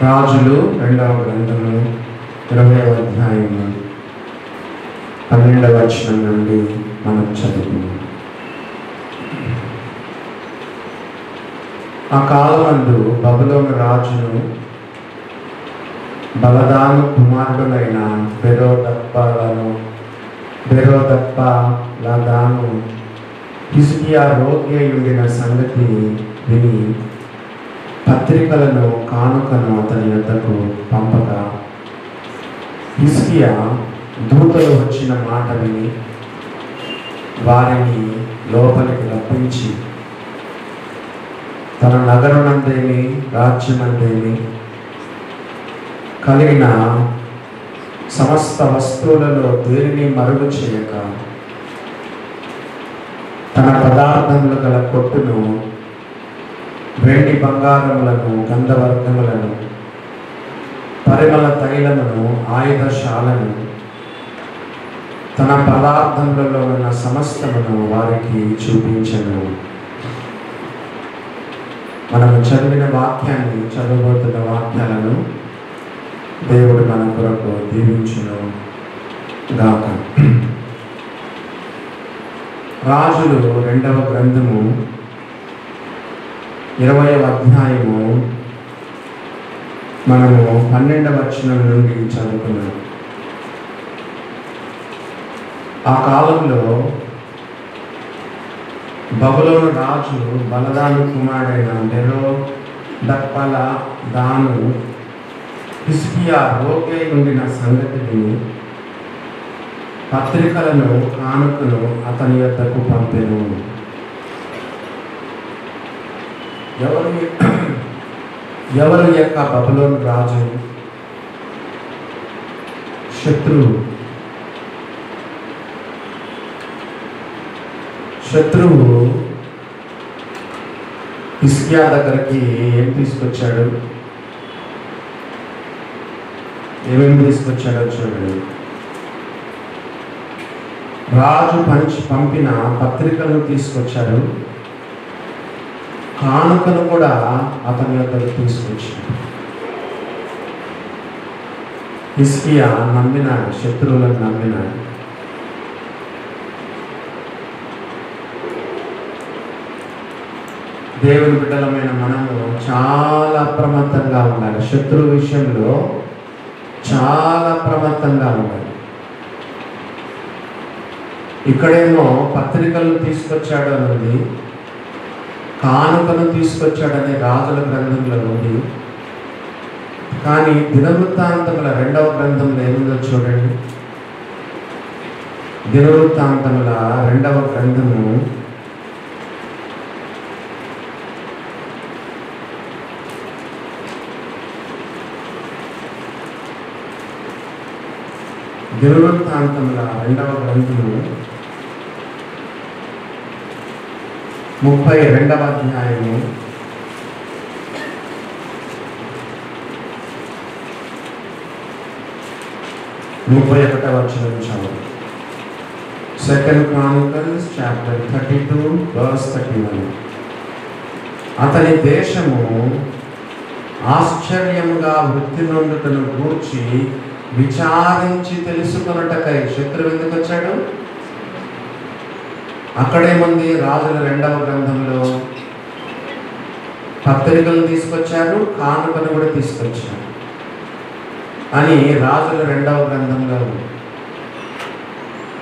రాజులు 2వ గ్రంథము 20వ అధ్యాయము 12వ వచనం నుండి మనం చదువుకున్నాం. ఆ కాలమందు బబులోను రాజును బలదాను కుమారుడునైన బెరోదప్పలదాను హిజ్కియా రోగి అయి ఉండిన సంగతి విని పత్రికలను కానుకను అతని యొద్దకు పంపగా హిజ్కియా దూతలు వచ్చిన మాట విని వారిని లోపలికి రప్పించి తన నగరమందేమి రాజ్యమందేమి కలిగిన సమస్త వస్తువులలో దేనిని మరుగు చేయక తన పదార్థములు గల కొట్టును, వెండి బంగారములను, గంధవర్గములను, పరిమళ తైలమును, ఆయుధశాలను, తన పదార్థములలో ఉన్న సమస్తమును వారికి చూపించను. మనము చదివిన వాక్యాన్ని, చదవబోతున్న వాక్యాలను దేవుడు మన కొరకు దీవించును గాక. రాజులు 2వ గ్రంథము 20వ అధ్యాయము మనము 12వ వచనం నుండి చదువుకున్నాం. ఆ కాలంలో బబులోను రాజు బలదాను కుమారుడైన బెరోదప్పలదాను హిజ్కియా రోగి అయి ఉండిన సంగతి విని పత్రికలను కానుకను అతని యొద్దకు పంపెను. ఎవరు యొక్క బబులోను రాజు? శత్రువు హిజ్కియా దగ్గరికి ఏం తీసుకొచ్చాడు? ఏమేమి తీసుకొచ్చాడో చూడండి. రాజు పంపిన పత్రికలను తీసుకొచ్చాడు, కానుకను కూడా అతని యొద్దకు తీసుకొచ్చాడు. హిజ్కియా నమ్మినాడు, శత్రువులను నమ్మినాడు. దేవుని బిడ్డలమైన మనము చాలా అప్రమత్తంగా ఉండాలి. శత్రువు విషయంలో చాలా అప్రమత్తంగా ఉండాలి. ఇక్కడేమో పత్రికలను తీసుకొచ్చాడు అన్నది, కానుకను తీసుకొచ్చాడనే రాజుల గ్రంథంలో ఉంది. కానీ దినవృత్తాంతముల 2వ గ్రంథంలో ఏముందో చూడండి. దినవృత్తాంతముల 2వ గ్రంథము 2వ గ్రంథము 32వ అధ్యాయము 31వ వచనం చదువు. 2 Chronicles chapter 32 verse 31. అతని దేశము ఆశ్చర్యముగా వృద్ధి నొందుటను గూర్చి విచారించి తెలుసుకొనుటకై శత్రువు ఎందుకు వచ్చాడు? అక్కడేముంది? రాజుల 2వ గ్రంథంలో పత్రికలు తీసుకొచ్చారు, కానుకను కూడా తీసుకొచ్చారు అని రాజుల 2వ గ్రంథంలో.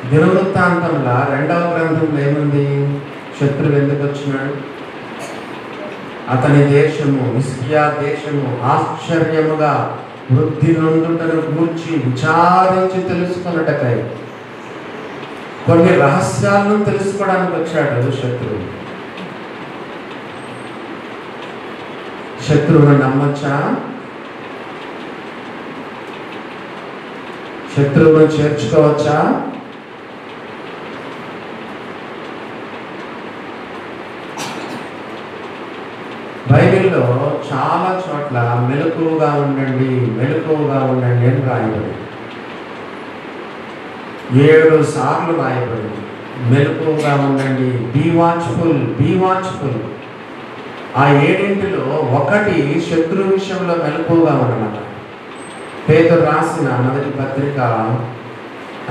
దినవృత్తాంతంలో 2వ గ్రంథంలో ఏముంది? శత్రువు ఎందుకు వచ్చినాడు? అతని దేశము, హిజ్కియా దేశము ఆశ్చర్యముగా వృద్ధి నొందుటను గూర్చి విచారించి తెలుసుకొనుటకై, కొన్ని రహస్యాలను తెలుసుకోవడానికి వచ్చాడు శత్రువు. శత్రువును నమ్మచ్చా? శత్రువును చేర్చుకోవచ్చా? బైబిల్లో చాలా చోట్ల మెలకువగా ఉండండి అని రాయబడి 7 సార్లు రాయబడింది. మెలకువగా ఉండండి, బీ వాచ్ఫుల్. ఆ 7 ఒకటి శత్రు విషయంలో మెలకువగా ఉన్నమాట. పేతురు రాసిన మొదటి పత్రిక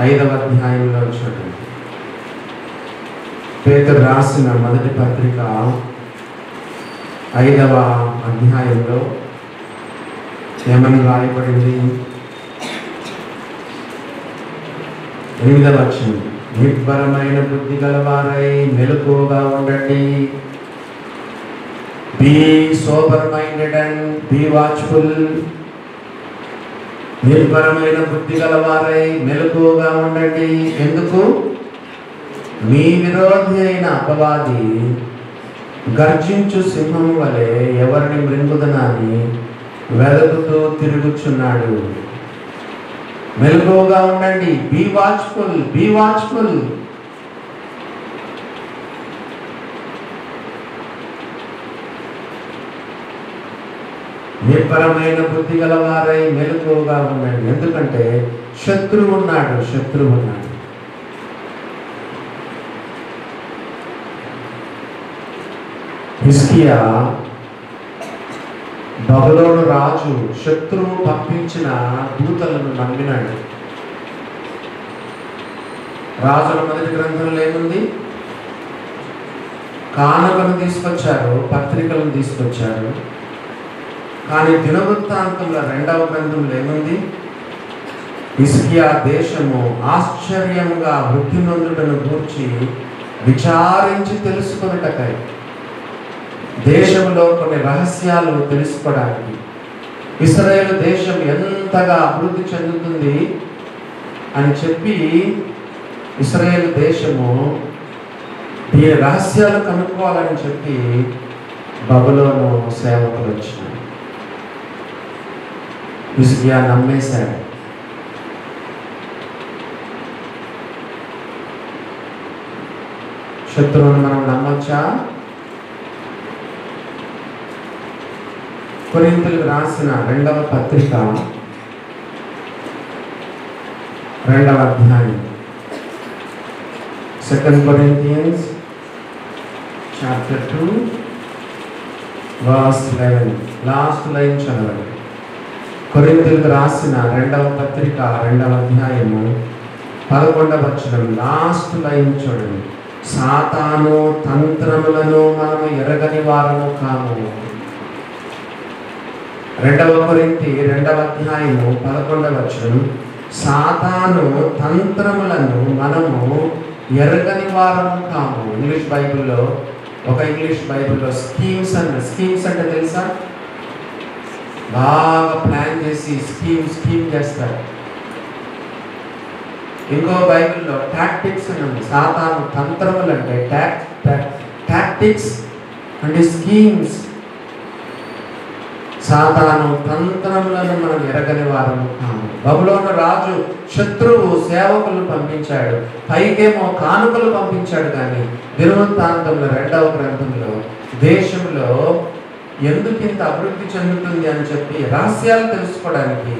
5వ అధ్యాయంలో చూడండి. పేతురు రాసిన మొదటి పత్రిక 5వ అధ్యాయంలో ఏమని రాయబడింది? 8వ వచనం, నిబ్బరమైన బుద్ధి గలవారై మెలకువగా ఉండండి. Be sober minded and be watchful. నిర్భరమైన బుద్ధి గలవారై మెలకువగా ఉండండి. ఎందుకు? మీ విరోధి అయిన అపవాది గర్జించు సింహం వలె ఎవరిని మృంగుదనని వెతుకుతూ తిరుగుచున్నాడు. మెలకువగా ఉండండి. Be watchful, be watchful. నిర్భరమైన బుద్ధి గలవారై మెలకువగా ఉండండి. ఎందుకంటే శత్రువు ఉన్నాడు, శత్రువు ఉన్నాడు. హిజ్కియా బబులోను రాజు శత్రువు పంపించిన దూతలను నమ్మినాడు. రాజుల మొదటి గ్రంథంలో ఏముంది? కానుకను తీసుకొచ్చారు, పత్రికలను తీసుకొచ్చారు. కానీ దినవృత్తాంతంలో 2వ గ్రంథంలో ఏముంది? హిజ్కియా దేశము ఆశ్చర్యముగా వృద్ధి నొందుటను గూర్చి విచారించి తెలుసుకొనుటకై, దేశంలో కొన్ని రహస్యాలు తెలుసుకోవడానికి, ఇశ్రాయేలు దేశం ఎంతగా అభివృద్ధి చెందుతుంది అని చెప్పి ఇశ్రాయేలు దేశము ఈ రహస్యాలు కనుక్కోవాలని చెప్పి బబులోను సేవకులు వచ్చినారు. హిజ్కియా నమ్మేశాడు. శత్రువును మనం నమ్మొచ్చా? కొరింథీయులకు రాసిన 2వ పత్రిక 2వ అధ్యాయం, 2 Corinthians chapter 2 verse 11. Last line చదవండి. కొరింథీయులకు రాసిన 2వ పత్రిక 2వ అధ్యాయము 11వ వచనం లాస్ట్ లైన్ చూడండి. సాతాను తంత్రములను మనము ఎరగని వారము కాము. 2వ కొరింథీ 2వ అధ్యాయము 11వ వచనం, సాతాను తంత్రములను మనము ఎరగని వారము కాము. ఇంగ్లీష్ బైబిల్లో, ఒక ఇంగ్లీష్ బైబిల్లో స్కీమ్స్ అంటే తెలుసా? బాగా ప్లాన్ చేసి స్కీమ్ చేస్తారు. ఇంకో బైబిల్లో టాక్టిక్స్ అని ఉంది. సాతాను తంత్రములు అంటే టాక్టిక్స్ అంటే స్కీమ్స్. సాతాను తంత్రములను మనం ఎరగని వారము కాము. బబులోను రాజు శత్రువు సేవకులు పంపించాడు, పైకేమో కానుకలు పంపించాడు. కానీ దినవృత్తాంతంలో 2వ గ్రంథంలో దేశంలో ఎందుకు ఇంత అభివృద్ధి చెందుతుంది అని చెప్పి రహస్యాలు తెలుసుకోవడానికి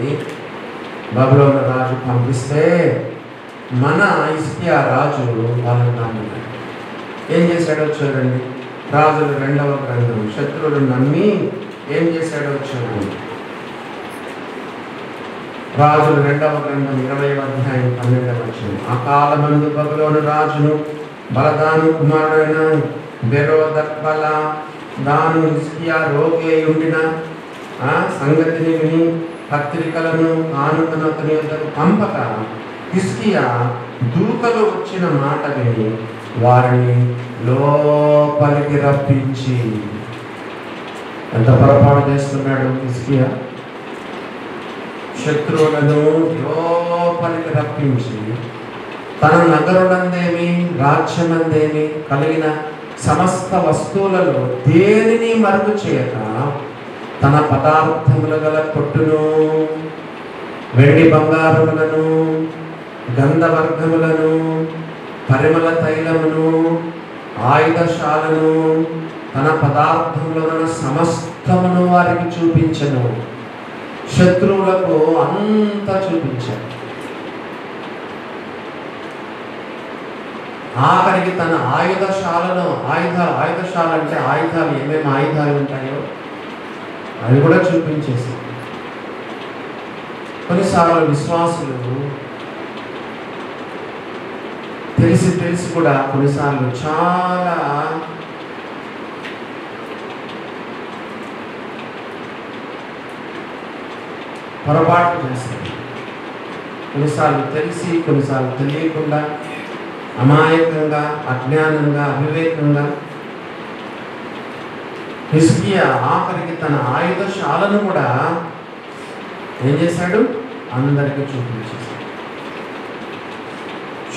బబులోను రాజు పంపిస్తే మన హిజ్కియా రాజు వాళ్ళని నమ్మినాడు. ఏం చేశాడో చూడండి. రాజులు 2వ గ్రంథం. శత్రువులు నమ్మి ఏం చేశాడో చూడండి. రాజులు 2వ గ్రంథం 20వ అధ్యాయం 12వ వచనం. ఆ కాలమందు బబులోను రాజును బలదాను కుమారుడైన బెరోదక్బల దాను హిజ్కియా రోగి అయి ఉండిన సంగతిని విని పత్రికలను కానుకను అతని యొద్దకు పంపక, హిజ్కియా దూతలు వచ్చిన మాట విని వారిని లోపలికి రప్పించి. ఎంత పొరపాటు చేస్తున్నాడు హిజ్కియా? శత్రువులను లోపలికి రప్పించి తన నగరునందేమి రాజ్యమందేమి కలిగిన సమస్త వస్తువులలో దేనిని మరుగు చేయక తన పదార్థముల గల కొట్టును, వెండి బంగారములను, గంధవర్గములను, పరిమళ తైలమును, ఆయుధశాలను, తన పదార్థములను సమస్తమును వారికి చూపించను. శత్రువులకు అంతా చూపించాడు. ఆఖరికి తన ఆయుధశాలను ఆయుధశాల అంటే ఆయుధాలు, ఏమేమి ఆయుధాలు ఉంటాయో అవి కూడా చూపించేసి, కొన్నిసార్లు విశ్వాసులు తెలిసి కూడా కొన్నిసార్లు చాలా పొరపాటు చేస్తారు. కొన్నిసార్లు తెలిసి, కొన్నిసార్లు తెలియకుండా, అమాయకంగా, అజ్ఞానంగా, అవివేకంగా హిజ్కియా ఆఖరికి తన ఆయుధశాలను కూడా ఏం చేశాడు? అందరికీ చూపించేశాడు.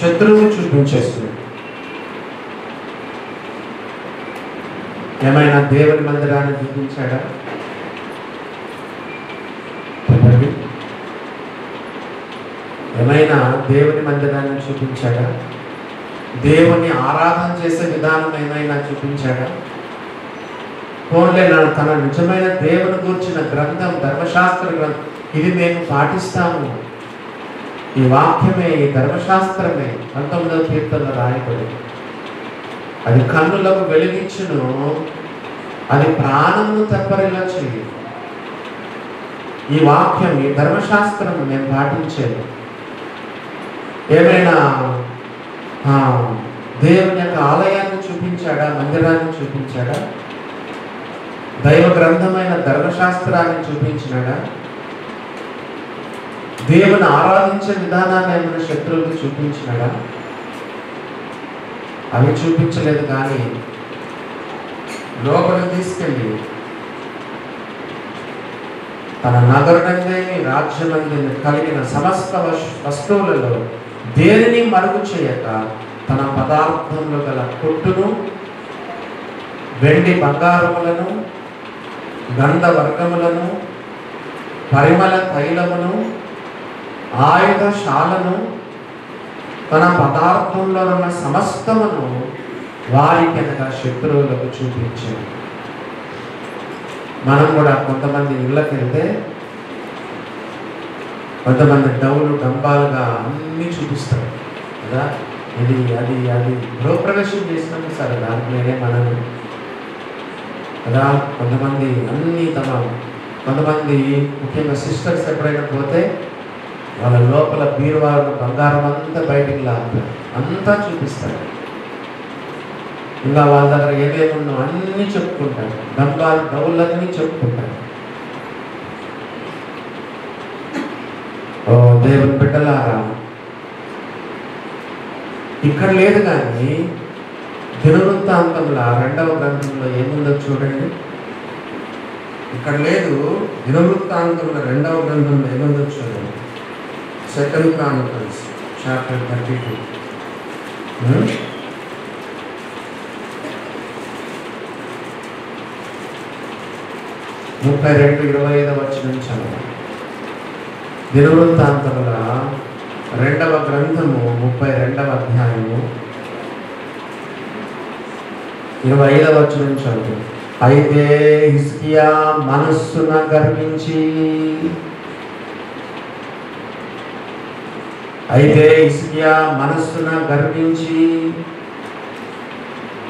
శత్రువు చూపించేస్తున్నాడు. ఏమైనా దేవుని మందిరాన్ని చూపించాడా? ఏమైనా దేవుని మందిరాన్ని చూపించాడా? దేవుని ఆరాధన చేసే విధానం ఏమైనా చూపించాడా? పోన్లే, తన నిజమైన దేవుని గురించిన గ్రంథం, ధర్మశాస్త్ర గ్రంథం, ఇది మేము పాటిస్తాము, ఈ వాక్యమే, ఈ ధర్మశాస్త్రమే 19వ కీర్తనలో రాయబడి, అది కన్నులకు వెలిగించును, అది ప్రాణమును తెప్పరిలా చేయు. ఈ వాక్యం, ఈ ధర్మశాస్త్రం మేము పాటించేది. ఏమైనా దేవుని యొక్క ఆలయాన్ని చూపించాడా? మందిరాన్ని చూపించాడా? దైవ గ్రంథమైన ధర్మశాస్త్రాన్ని చూపించినాడా? దేవుని ఆరాధించే విధానాన్ని ఏమైనా శత్రువులకు చూపించినాడా? అవి చూపించలేదు. కానీ లోపలికి తీసుకెళ్ళి తన నగరునందేమి రాజ్యమందేమి కలిగిన సమస్త వస్తువులలో దేనిని మరుగు చేయక తన పదార్థంలో గల కొట్టును, వెండి బంగారములను, గంధవర్గములను, పరిమళ తైలమును, ఆయుధశాలను, తన పదార్థంలో ఉన్న సమస్తమును వారికి అనగా శత్రువులకు చూపించాడు. మనం కూడా కొంతమంది ఇళ్ళకి వెళ్తే కొంతమంది డౌలు డంబాలుగా అన్నీ చూపిస్తారు కదా, ఇది అది అది గృహప్రవేశం చేసినప్పుడు సరే దాంట్లోనే మనం కదా, కొంతమంది అన్నీ కొంతమంది ముఖ్యంగా సిస్టర్స్ ఎప్పుడైనా పోతే వాళ్ళ లోపల బీరువాళ్ళ బంగారం అంతా బయటికి లాగుతారు, అంతా చూపిస్తారు. ఇంకా వాళ్ళ దగ్గర ఏమేమి ఉన్నో అన్నీ చెప్పుకుంటారు, డౌళ్ళన్నీ చెప్పుకుంటారు. ఓ దేవుని బిడ్డలారా, ఇక్కడ లేదు. కానీ దినవృత్తాంతంలో 2వ గ్రంథంలో ఏముందో చూడండి. ఇక్కడ లేదు. దినవృత్తాంతంలో 2వ గ్రంథంలో ఏముందో చూడండి. 2 Chronicles chapter 32. 32-25 వచనం చదవండి. దినవృత్తాంతముల 2వ గ్రంథము 32వ అధ్యాయము 25వ వచనం చదువు. అయితే హిజ్కియా మనస్సున గర్వించి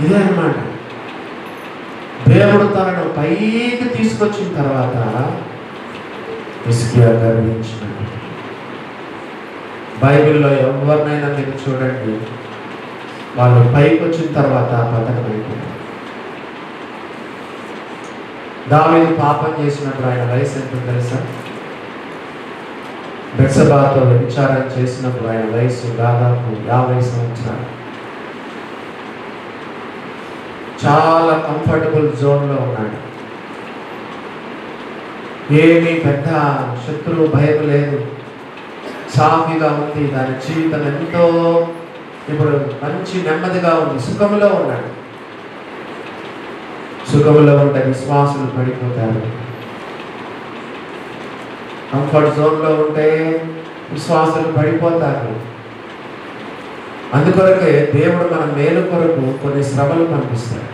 ఇదే అన్నమాట. దేవుడు తనను పైకి తీసుకొచ్చిన తర్వాత హిజ్కియా గర్వించినాడు. బైబిల్లో ఎవరినైనా మీరు చూడండి, వాళ్ళు పైకి వచ్చిన తర్వాత పతనమైపోయారు. దావీదు పాపం చేసినప్పుడు ఆయన వయసు ఎంత తెలుసా? బెత్షెబాతో వ్యభిచారం చేసినప్పుడు ఆయన వయసు దాదాపు 50 సంవత్సరాలు. చాలా కంఫర్టబుల్ జోన్లో ఉన్నాడు. ఏమీ పెద్ద శత్రువు భయం లేదు, సాఫీగా ఉంది. దాని జీవితం ఎంతో ఇప్పుడు మంచి నెమ్మదిగా ఉంది, సుఖంలో ఉన్నాడు. సుఖంలో ఉంటే విశ్వాసులు పడిపోతారు. కంఫర్ట్ జోన్లో ఉంటే విశ్వాసులు పడిపోతారు. అందుకొరకే దేవుడు మన మేలు కొరకు కొన్ని శ్రమలు పంపిస్తాడు.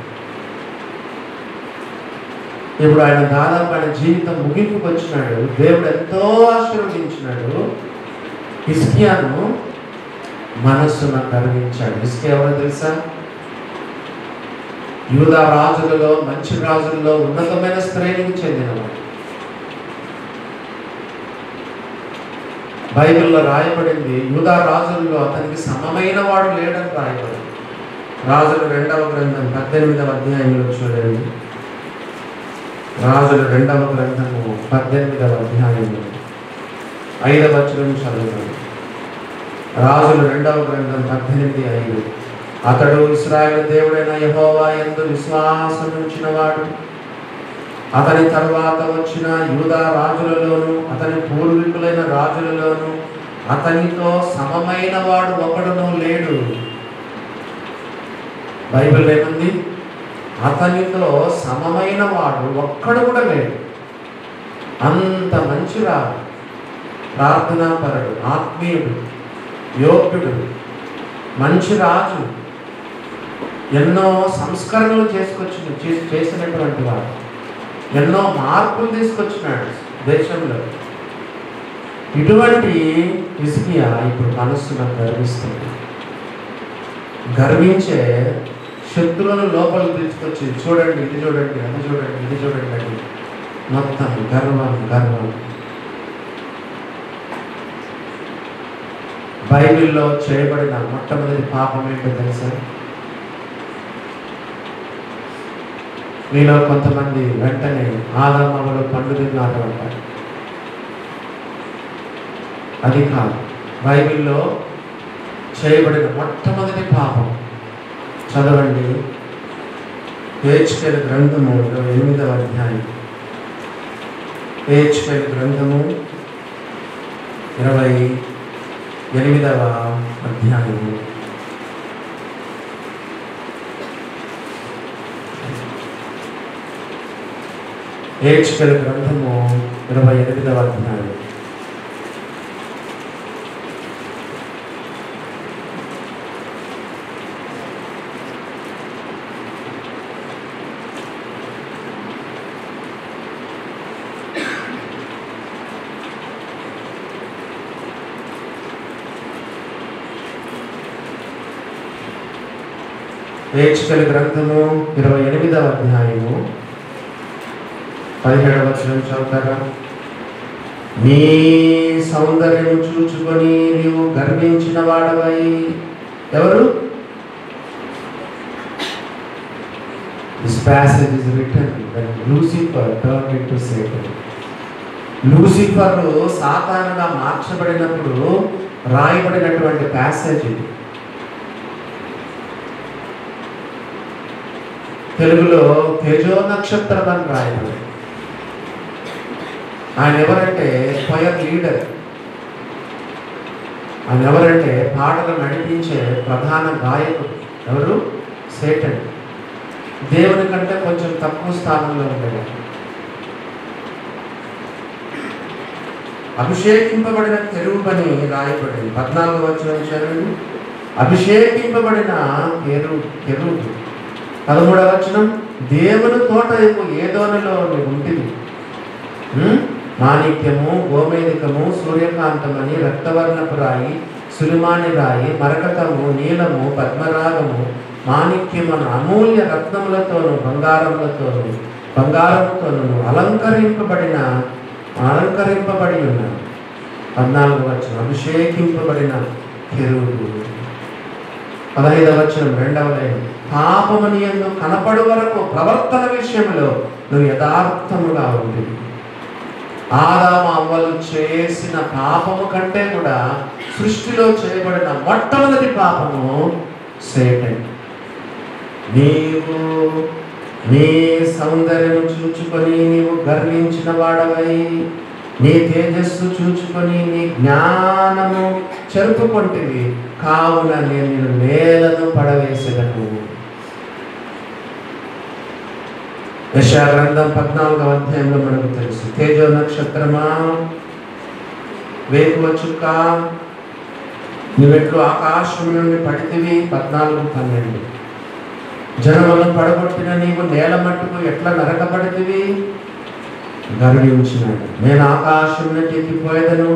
ఇప్పుడు ఆయన దాదాపు ఆయన జీవితం ముగింపుకు వచ్చినాడు. దేవుడు ఎంతో ఆశీర్వదించినాడు. హిజ్కియాను మనస్సును గర్వించాడు. హిజ్కియా ఎవరో తెలుసా? యూదా రాజులలో మంచి రాజులలో ఉన్నతమైన శ్రేణికి చెందినవాడు. బైబిల్లో రాయబడింది, యూదా రాజుల్లో అతనికి సమమైన వాడు లేడని రాయబడింది. రాజుల 2వ గ్రంథం 18వ అధ్యాయంలో చూడండి. రాజుల 2వ గ్రంథము 18వ అధ్యాయంలో 5వ వచనం చదువుతాడు. రాజుల 2వ గ్రంథం 18:5. అతడు ఇశ్రాయేలు దేవుడైన యెహోవా యందు విశ్వాసం ఉంచినవాడు. అతని తరువాత వచ్చిన యూదా రాజులలోను అతని పూర్వీకులైన రాజులలోను అతనితో సమమైన వాడు ఒకడును లేడు. బైబిల్ ఏముంది? అతనితో సమమైన వాడు ఒక్కడు కూడా లేడు. అంత మంచి రాజు, ప్రార్థనాపరుడు, ఆత్మీయుడు, యోగ్యుడు, మంచి రాజు, ఎన్నో సంస్కరణలు చేసినటువంటి వాడు, ఎన్నో మార్పులు తీసుకొచ్చినాడు దేశంలో. ఇటువంటి హిజ్కియా ఇప్పుడు మనస్సును గర్విస్తుంది. గర్వించే శత్రువులను లోపలికి తీసుకొచ్చి చూడండి, ఇది చూడండి, అది చూడండి, ఇది చూడండి అని మొత్తం గర్వం. బైబిల్లో చేయబడిన మొట్టమొదటి పాపం ఏంటో తెలుసా? మీలో కొంతమంది వెంటనే ఆదామవలు పండు తిన్నారు అంటారు. అది కాదు. బైబిల్లో చేయబడిన మొట్టమొదటి పాపం చదవండి. హెజ్కేలు గ్రంథము 8వ అధ్యాయం. హెజ్కేలు గ్రంథము 28వ అధ్యాయము. హెజ్కేలు గ్రంథము 28వ అధ్యాయం. హెజ్కేలు గ్రంథము 28వ అధ్యాయము 17వ వచనం చదువుతారా? నీ సౌందర్యము చూచుకొని నీవు గర్వించిన వాడవై. ఎవరు? This passage is written when Lucifer turned into Satan. Lucifer సాతానుగా మార్చబడినప్పుడు రాయబడినటువంటి ప్యాసేజ్ ఇది. తెలుగులో తేజో నక్షత్రం అని రాయబడింది. ఆయన ఎవరంటే ఫైర్ లీడర్. ఆయన ఎవరంటే పాటలు నడిపించే ప్రధాన గాయకుడు. ఎవరు? సేటన్. దేవుని కంటే కొంచెం తక్కువ స్థానంలో ఉండేది. అభిషేకింపబడిన కెరూబని రాయబడింది. 14వ వచనం చదవండి. అభిషేకింపబడిన కెరూబు. 13వ వచనం. దేవుని తోట ఏదోనలో ఉంటుంది. మాణిక్యము, గోమేధికము, సూర్యకాంతమని, రక్తవర్ణపు రాయి, సులిమాని రాయి, మరకతము, నీలము, పద్మరాగము, మాణిక్యమును అమూల్య రత్నములతోనూ బంగారముతోనూ అలంకరింపబడి ఉన్నాను. 14వ వచనం. అభిషేకింపబడిన కెరూబు. 15వ వచనం 2వ లైన్. పాపముని యందు కనపడు వరకు ప్రవర్తన విషయంలో నువ్వు యథార్థముగా ఉంటుంది. ఆదాము అవ్వలు చేసిన పాపము కంటే కూడా సృష్టిలో చేయబడిన మొట్టమొదటి పాపము సేటన్. నీవు నీ సౌందర్యం చూచుకొని నీవు గర్వించిన వాడవై, నీ తేజస్సు చూచుకొని నీ జ్ఞానము చెరుపుకొంటివి, కావున నేను నేలను పడవేసేదను. యెషయా గ్రంథం 14వ అధ్యాయంలో మనకు తెలుసు. తేజో నక్షత్రమా, వేకువ చుక్క, నువ్వెట్లు ఆకాశం నుండి పడితివి. 14:12. జనములను పడగొట్టిన నీవు నేల మట్టుకు ఎట్లా నరకబడితివి. గర్వించినాడు. నేను ఆకాశం నుండి ఎక్కిపోయేదను,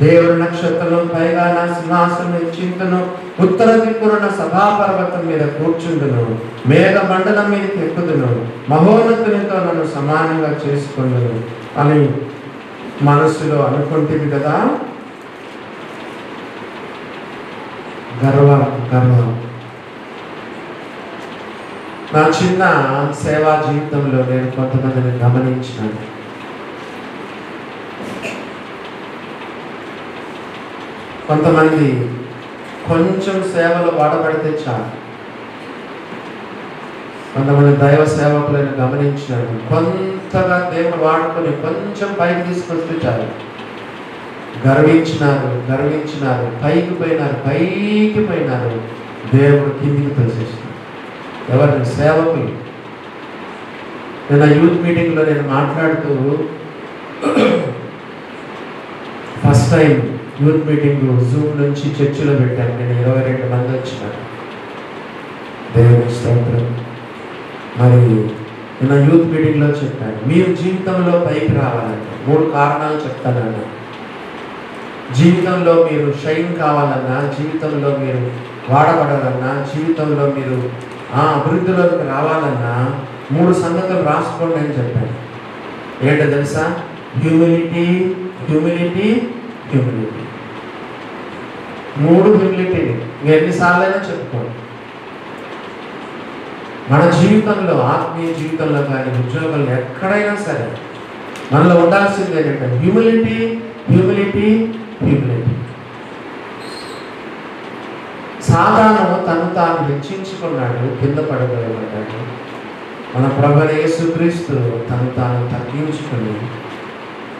దేవుడు నక్షత్రం పైగా నా సింహాసనం చింతను, ఉత్తర దిక్కున సభాపర్వతం మీద కూర్చుండును, మేఘ మండలం మీదకి ఎక్కుదును, మహోన్నతునితో నన్ను సమానంగా చేసుకుందును అని మనసులో అనుకుంటుంది కదా. గర్వం. నా చిన్న సేవా జీవితంలో నేను కొంతమందిని గమనించినాను. కొంతమంది కొంచెం సేవలు వాడబడితే చాలు. కొంతమంది దైవ సేవకులను గమనించినాను, కొంతగా దేవుడు వాడుకొని కొంచెం పైకి తీసుకొస్తే చాలు. గర్వించినారు, పైకి పోయినారు, దేవుడు కిందికి తోసేసినాడు. ఎవరిని? సేవకులు. నిన్న యూత్ మీటింగ్లో నేను మాట్లాడుతూ, first time youth meeting Zoom నుంచి చర్చిలో పెట్టాను. నేను 22 మంది వచ్చినారు. దేవుని స్తోత్రం. మరి నిన్న యూత్ మీటింగ్లో చెప్పాను, మీరు జీవితంలో పైకి రావాలంటే 3 కారణాలు చెప్తానన్నా. జీవితంలో మీరు షైన్ కావాలన్నా, జీవితంలో మీరు వాడబడాలన్నా, జీవితంలో మీరు అభివృద్ధిలోకి రావాలన్నా 3 సంగతులు రాసుకోండి అని చెప్పాను. ఏంటో తెలుసా? హ్యూమిలిటీ. 3 హ్యూమిలిటీని ఎన్నిసార్లైనా చెప్పుకోండి. మన జీవితంలో, ఆత్మీయ జీవితంలో కానీ, ఉద్యోగంలో ఎక్కడైనా సరే మనలో ఉండాల్సింది ఏంటంటే హ్యూమిలిటీ. సాతాను తను తాను హెచ్చించుకున్నాడు, కింద పడబోయబడ్డాడు. మన ప్రభువైన యేసుక్రీస్తు తను తాను తగ్గించుకుని,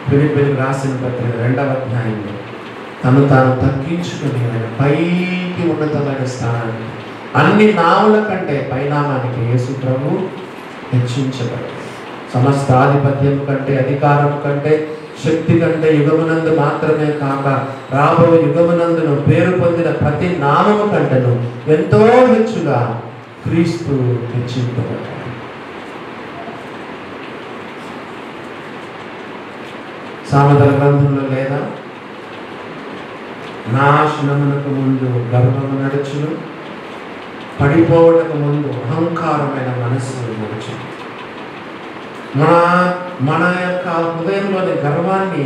ఫిలిప్పీయులకు రాసిన పత్రిక 2వ అధ్యాయంలో తను తాను తగ్గించుకుని ఆయన పైకి ఉన్నతమైన స్థానానికి, అన్ని నాముల కంటే పైనామానికి యేసు ప్రభు హెచ్చించబడ్డాడు. సమస్త ఆధిపత్యం కంటే, అధికారం కంటే, శక్తి కంటే, యుగమునందు మాత్రమే కాక రాబో యుగమునందును పేరు పొందిన ప్రతి నామము కంటేను ఎంతో హెచ్చుగా క్రీస్తు హెచ్చింపబడ్డాడు. సామెతల గ్రంథంలో లేదా? నాశనమునకు ముందు గర్వము నడుచును, పడిపోవటకు ముందు అహంకారమైన మనస్సు నడుచును. మన యొక్క హృదయంలోని గర్వాన్ని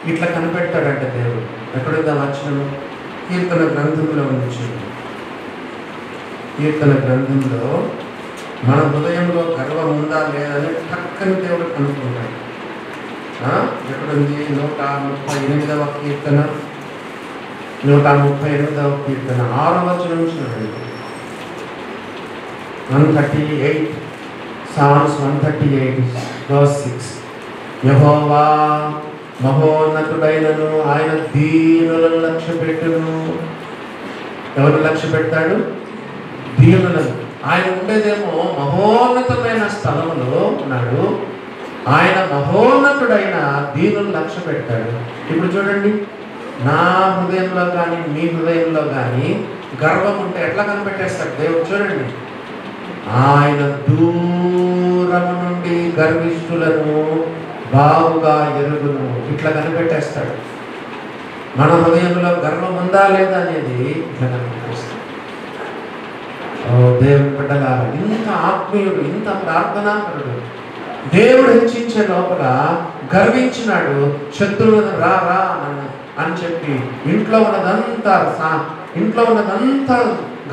ఇట్లా కనిపెడతాడంటే దేవుడు. ఎక్కడుందా వచనం? కీర్తన గ్రంథంలో ఉంది. కీర్తన గ్రంథంలో మన హృదయంలో గర్వం ఉందా లేదని టక్కని దేవుడు కనుక్కుంటాడు. ఎక్కడుంది? 138వ కీర్తన, 138వ కీర్తన 6వ వచనం చూడండి. 138, Psalms 138:6. యెహోవా మహోన్నతుడైనను, ఆయన దీనులను లక్ష్య పెట్టును. ఎవరిని లక్ష్య పెడతాడు? దీనులను. ఆయన ఉండేదేమో మహోన్నతమైన స్థలంలో ఉన్నాడు. ఆయన మహోన్నతుడైన దీనులను లక్ష్య పెడతాడు. ఇప్పుడు చూడండి, నా హృదయంలో కానీ మీ హృదయంలో కానీ గర్వం ఉంటే ఎట్లా కనిపెట్టేస్తాడు దేవుడు? చూడండి, ఆయన దూరము నుండి గర్విష్ఠులను బాగుగా ఎరుగును. ఇట్లా కనిపెట్టేస్తాడు. మన హృదయంలో గర్వం ఉందా లేదా అనేది ఇట్లా కనిపెట్టేస్తాడు. దేవుని బిడ్డలారా, ఇంత ఆత్మీయుడు, ఇంత ప్రార్థనాపరుడు, దేవుడు హెచ్చించే లోపల గర్వించినాడు. శత్రువులను రా అని చెప్పి ఇంట్లో ఉన్నదంతా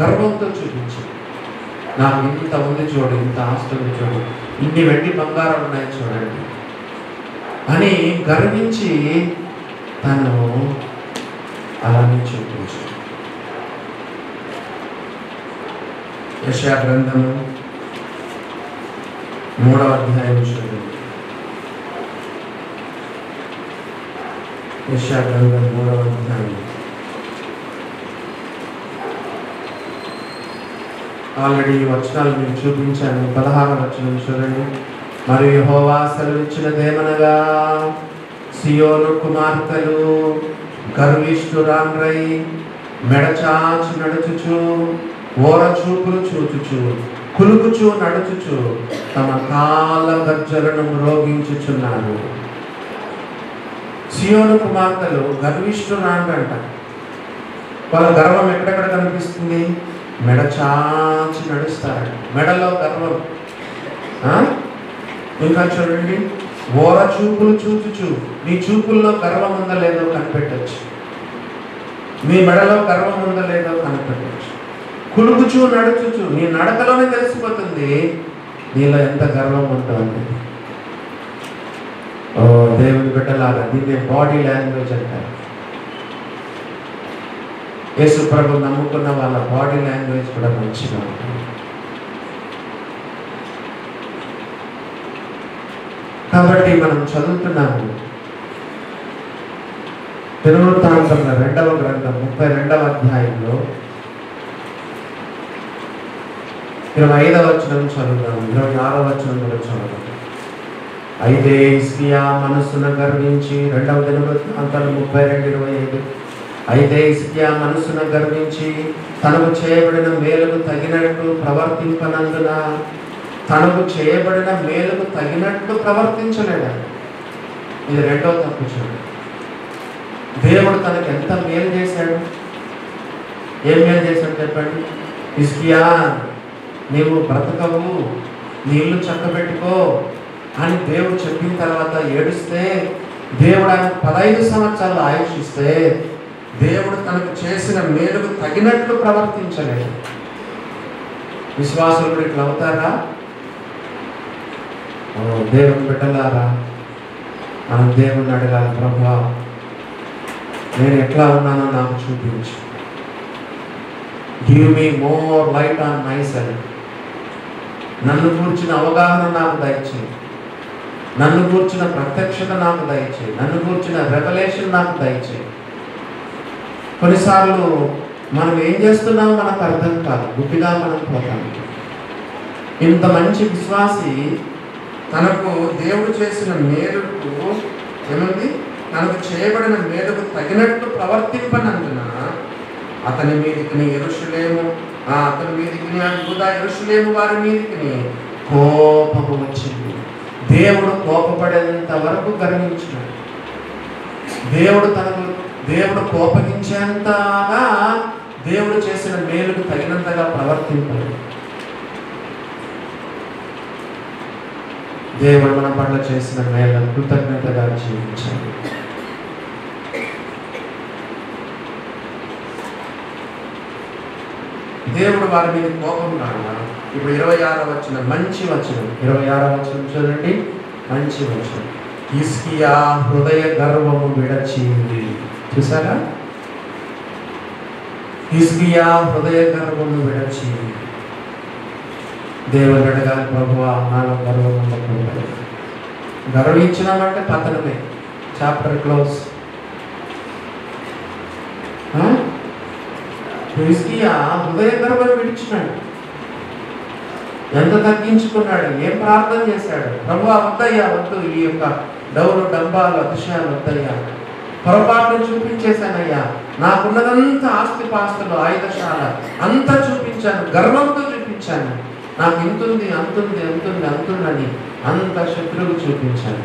గర్వంతో చూపించి, నాకు ఇంత ఉంది చూడు, ఇంత ఆస్తి ఉంది చూడు, ఇన్ని వెండి బంగారం ఉన్నాయి చూడండి అని గర్వించి తను అలానే చూపించు. యెషయా గ్రంథము 3వ అధ్యాయం చూడండి. యెషయా గ్రంథం 3వ అధ్యాయం. ఆల్రెడీ వచనాలు మీకు చూపించాను. 16వ వచనం చూడండి. మరియు యెహోవా సెలవిచ్చినదేమనగా, సియోను కుమార్తెలు గర్విష్ఠురాండ్రై మెడచాచి నడుచుచు, ఓర చూపులు చూచుచు, కులుకుచు నడుచుచు తమ కాళ్ళ గజ్జలను మ్రోగించుచున్నారు. సియోను కుమార్తెలు గర్విష్ఠురాండ్రంట. వాళ్ళ గర్వం ఎక్కడెక్కడ కనిపిస్తుంది? మెడ చాచి నడుస్తారంట, మెడలో గర్వం. ఇంకా చూడండి, ఓర చూపులు చూచుచు, నీ చూపుల్లో గర్వం ఉందో లేదో కనిపెట్టచ్చు, నీ మెడలో గర్వం ఉందో లేదో కనిపెట్టచ్చు. కులుగుచూ నడుచుచు, నీ నడకలోనే తెలిసిపోతుంది నీలో ఎంత గర్వం ఉందో అనేది. ఓ దేవుని బిడ్డలాగా, దీన్ని బాడీ లాంగ్వేజ్ అంటారు. యేసు ప్రభు నమ్ముకున్న వాళ్ళ బాడీ లాంగ్వేజ్ కూడా మంచిగా ఉంటుంది. కాబట్టి మనం చదువుతున్నాము దినవృత్తాంతముల 2వ గ్రంథం 32వ అధ్యాయంలో 25వ వచనం చదువుదాం, 26వ వచనం కూడా చదువుదాం. అయితే హిజ్కియా మనస్సున గర్వించి, 2వ దినవృత్తాంతాలు 32:25. అయితే హిజ్కియా మనస్సున గర్వించి తనకు చేయబడిన మేలుకు తగినట్టు ప్రవర్తింపనందున, తనకు చేయబడిన మేలుకు తగినట్టు ప్రవర్తించలేడు. ఇది రెండవ తప్పు. చూడండి, దేవుడు తనకు ఎంత మేలు చేశాడు. ఏం మేలు చేశాడు చెప్పండి? హిజ్కియా, నీవు బ్రతకవు, నీ ఇల్లు చక్కబెట్టుకో అని దేవుడు చెప్పిన తర్వాత ఏడుస్తే, దేవుడు ఆయన 15 సంవత్సరాలు ఆయుష్ ఇస్తే, దేవుడు తనకు చేసిన మేలుకు తగినట్లు ప్రవర్తించలేదు. విశ్వాసులు కూడా ఇట్లా అవుతారా? దేవుని బిడ్డలారా, మనం దేవుని అడగాలి, ప్రభువా నేను ఎట్లా ఉన్నానో నాకు చూపించు. Give me more light on my self. నన్ను కూర్చిన అవగాహన నాకు దయచేయి, నన్ను కూర్చిన ప్రత్యక్షత నాకు దయచేయి, నన్ను కూర్చిన రెవల్యూషన్ నాకు దయచేయి. కొన్నిసార్లు మనం ఏం చేస్తున్నామో మనకు అర్థం కాదు, గుడ్డిగా మనం పోతాం. ఇంత మంచి విశ్వాసి తనకు దేవుడు చేసిన మేలుకు ఏముంది? తనకు చేయబడిన మేలుకు తగినట్టు ప్రవర్తింపనందున అతని మీదికి యెరూషలేము, అతని మీదికి యూదా యెరూషలేము వారి మీదికి కోపము వచ్చింది. దేవుడు కోపపడేంత వరకు గర్వించినాడు. దేవుడు కోపగించేంతగా దేవుడు చేసిన మేలుకు తగినంతగా ప్రవర్తింపలేదు. దేవుడు మన పట్ల చేసిన మేలను కృతజ్ఞతగా జీవించాలి. దేవుడు వారి మీద కోపం రాడా? ఇప్పుడు 26వ వచనం, మంచి వచనం, 26వ వచనం చూడండి, మంచి వచనం. హిజ్కియా హృదయ గర్వము విడచింది. చూసారా? హిజ్కియా హృదయ గర్వము విడచింది. దేవుడు అడగాలి, ప్రభువా నాలో గర్వం ఉండకూడదు. గర్వించినామంటే పతనమే. Chapter close. హిజ్కియా హృదయ గర్వం విడిచినాడు. ఎంత తగ్గించుకున్నాడు, ఏం ప్రార్థన చేశాడు? ప్రభువా వద్దయ్యా, వద్దు, ఈ యొక్క డౌలు డంబాలు అతిశయాలు వద్దయ్యా, పొరపాటును చూపించేశానయ్యా, నాకున్నదంతా ఆస్తిపాస్తులు ఆయుధశాల అంతా చూపించాను, గర్వంతో చూపించాను, నాకు ఇంతుంది అంతుంది అంతుంది అంతుందని అంత శత్రువు చూపించాను,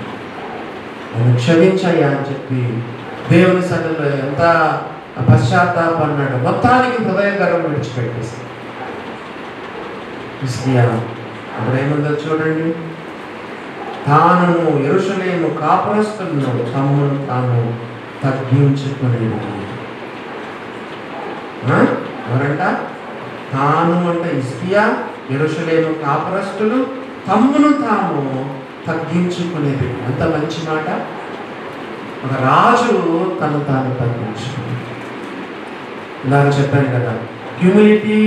నన్ను క్షమించయ్యా అని చెప్పి దేవుని సన్నిధిలో ఎంత పశ్చాత్తాపన్నాడు. మొత్తానికి హృదయ గర్వం విడిచిపెట్టేసి అప్పుడు ఏముందో చూడండి. తాను యెరూషలేము కాపురస్తులను తమ్మును తాను తగ్గించుకునేది. ఎవరంట? తాను అంటే హిజ్కియా, యెరూషలేము కాపురస్తులు తమ్మును తాము తగ్గించుకునేది. అంత మంచి మాట. ఒక రాజు తను తాను తగ్గించుకునేది. ఇలాగ చెప్పాను కదా, హ్యూమిలిటీ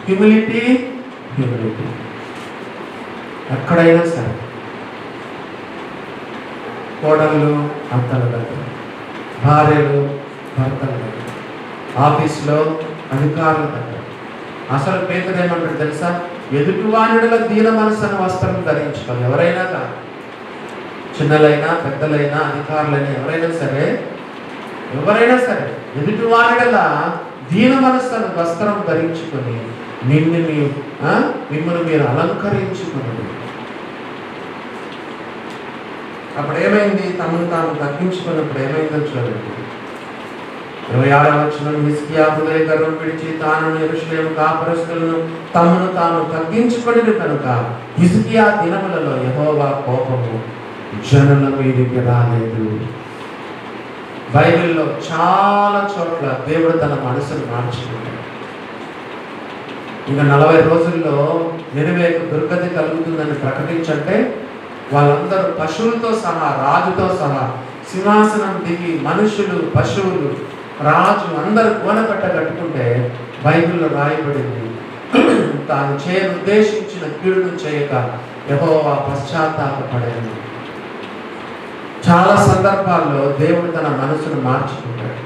హ్యూమిలిటీ హ్యూమిలిటీ. ఎక్కడైనా సరే, కోడళ్ళు అత్తల దగ్గర, భార్యలు భర్తల దగ్గర, ఆఫీస్లో అధికారుల దగ్గర. అసలు పేదలు ఏమంటారు తెలుసా? ఎదుటివానుడుల దీన మనసును వస్త్రం ధరించుకోవాలి. ఎవరైనా కాదు, చిన్నలైనా పెద్దలైనా అధికారులైనా ఎవరైనా సరే ఎదుటివానుడుల దీన మనసును వస్త్రం ధరించుకొని మిమ్మల్ని మీరు అలంకరించుకుని అప్పుడు ఏమైంది? తమను తాము తగ్గించుకున్నప్పుడు ఏమైందో చూడండి. 26వ వచనం, హిజ్కియా హృదయ గర్వం విడిచి తాను యెరూషలేము కాపురస్తులను తమను తాము తగ్గించుకొనిరు కనుక హిజ్కియా దినములలో యెహోవా కోపము జనుల మీదికి రాలేదు. బైబిల్లో చాలా చోట్ల దేవుడు తన మనసును మార్చుకుంటాడు. ఇంకా 40 రోజుల్లో నినివేకు దుర్గతి కలుగుతుందని ప్రకటించంటే వాళ్ళందరూ పశువులతో సహా, రాజుతో సహా, సింహాసనం దిగి మనుషులు, పశువులు, రాజు అందరూ కోనకట్ట కట్టుకుంటే బైబిల్లో రాయబడింది, తాను ఉద్దేశించిన కీడును చేయక యెహోవా పశ్చాత్తాపపడేది. చాలా సందర్భాల్లో దేవుడు తన మనసును మార్చుకుంటాడు.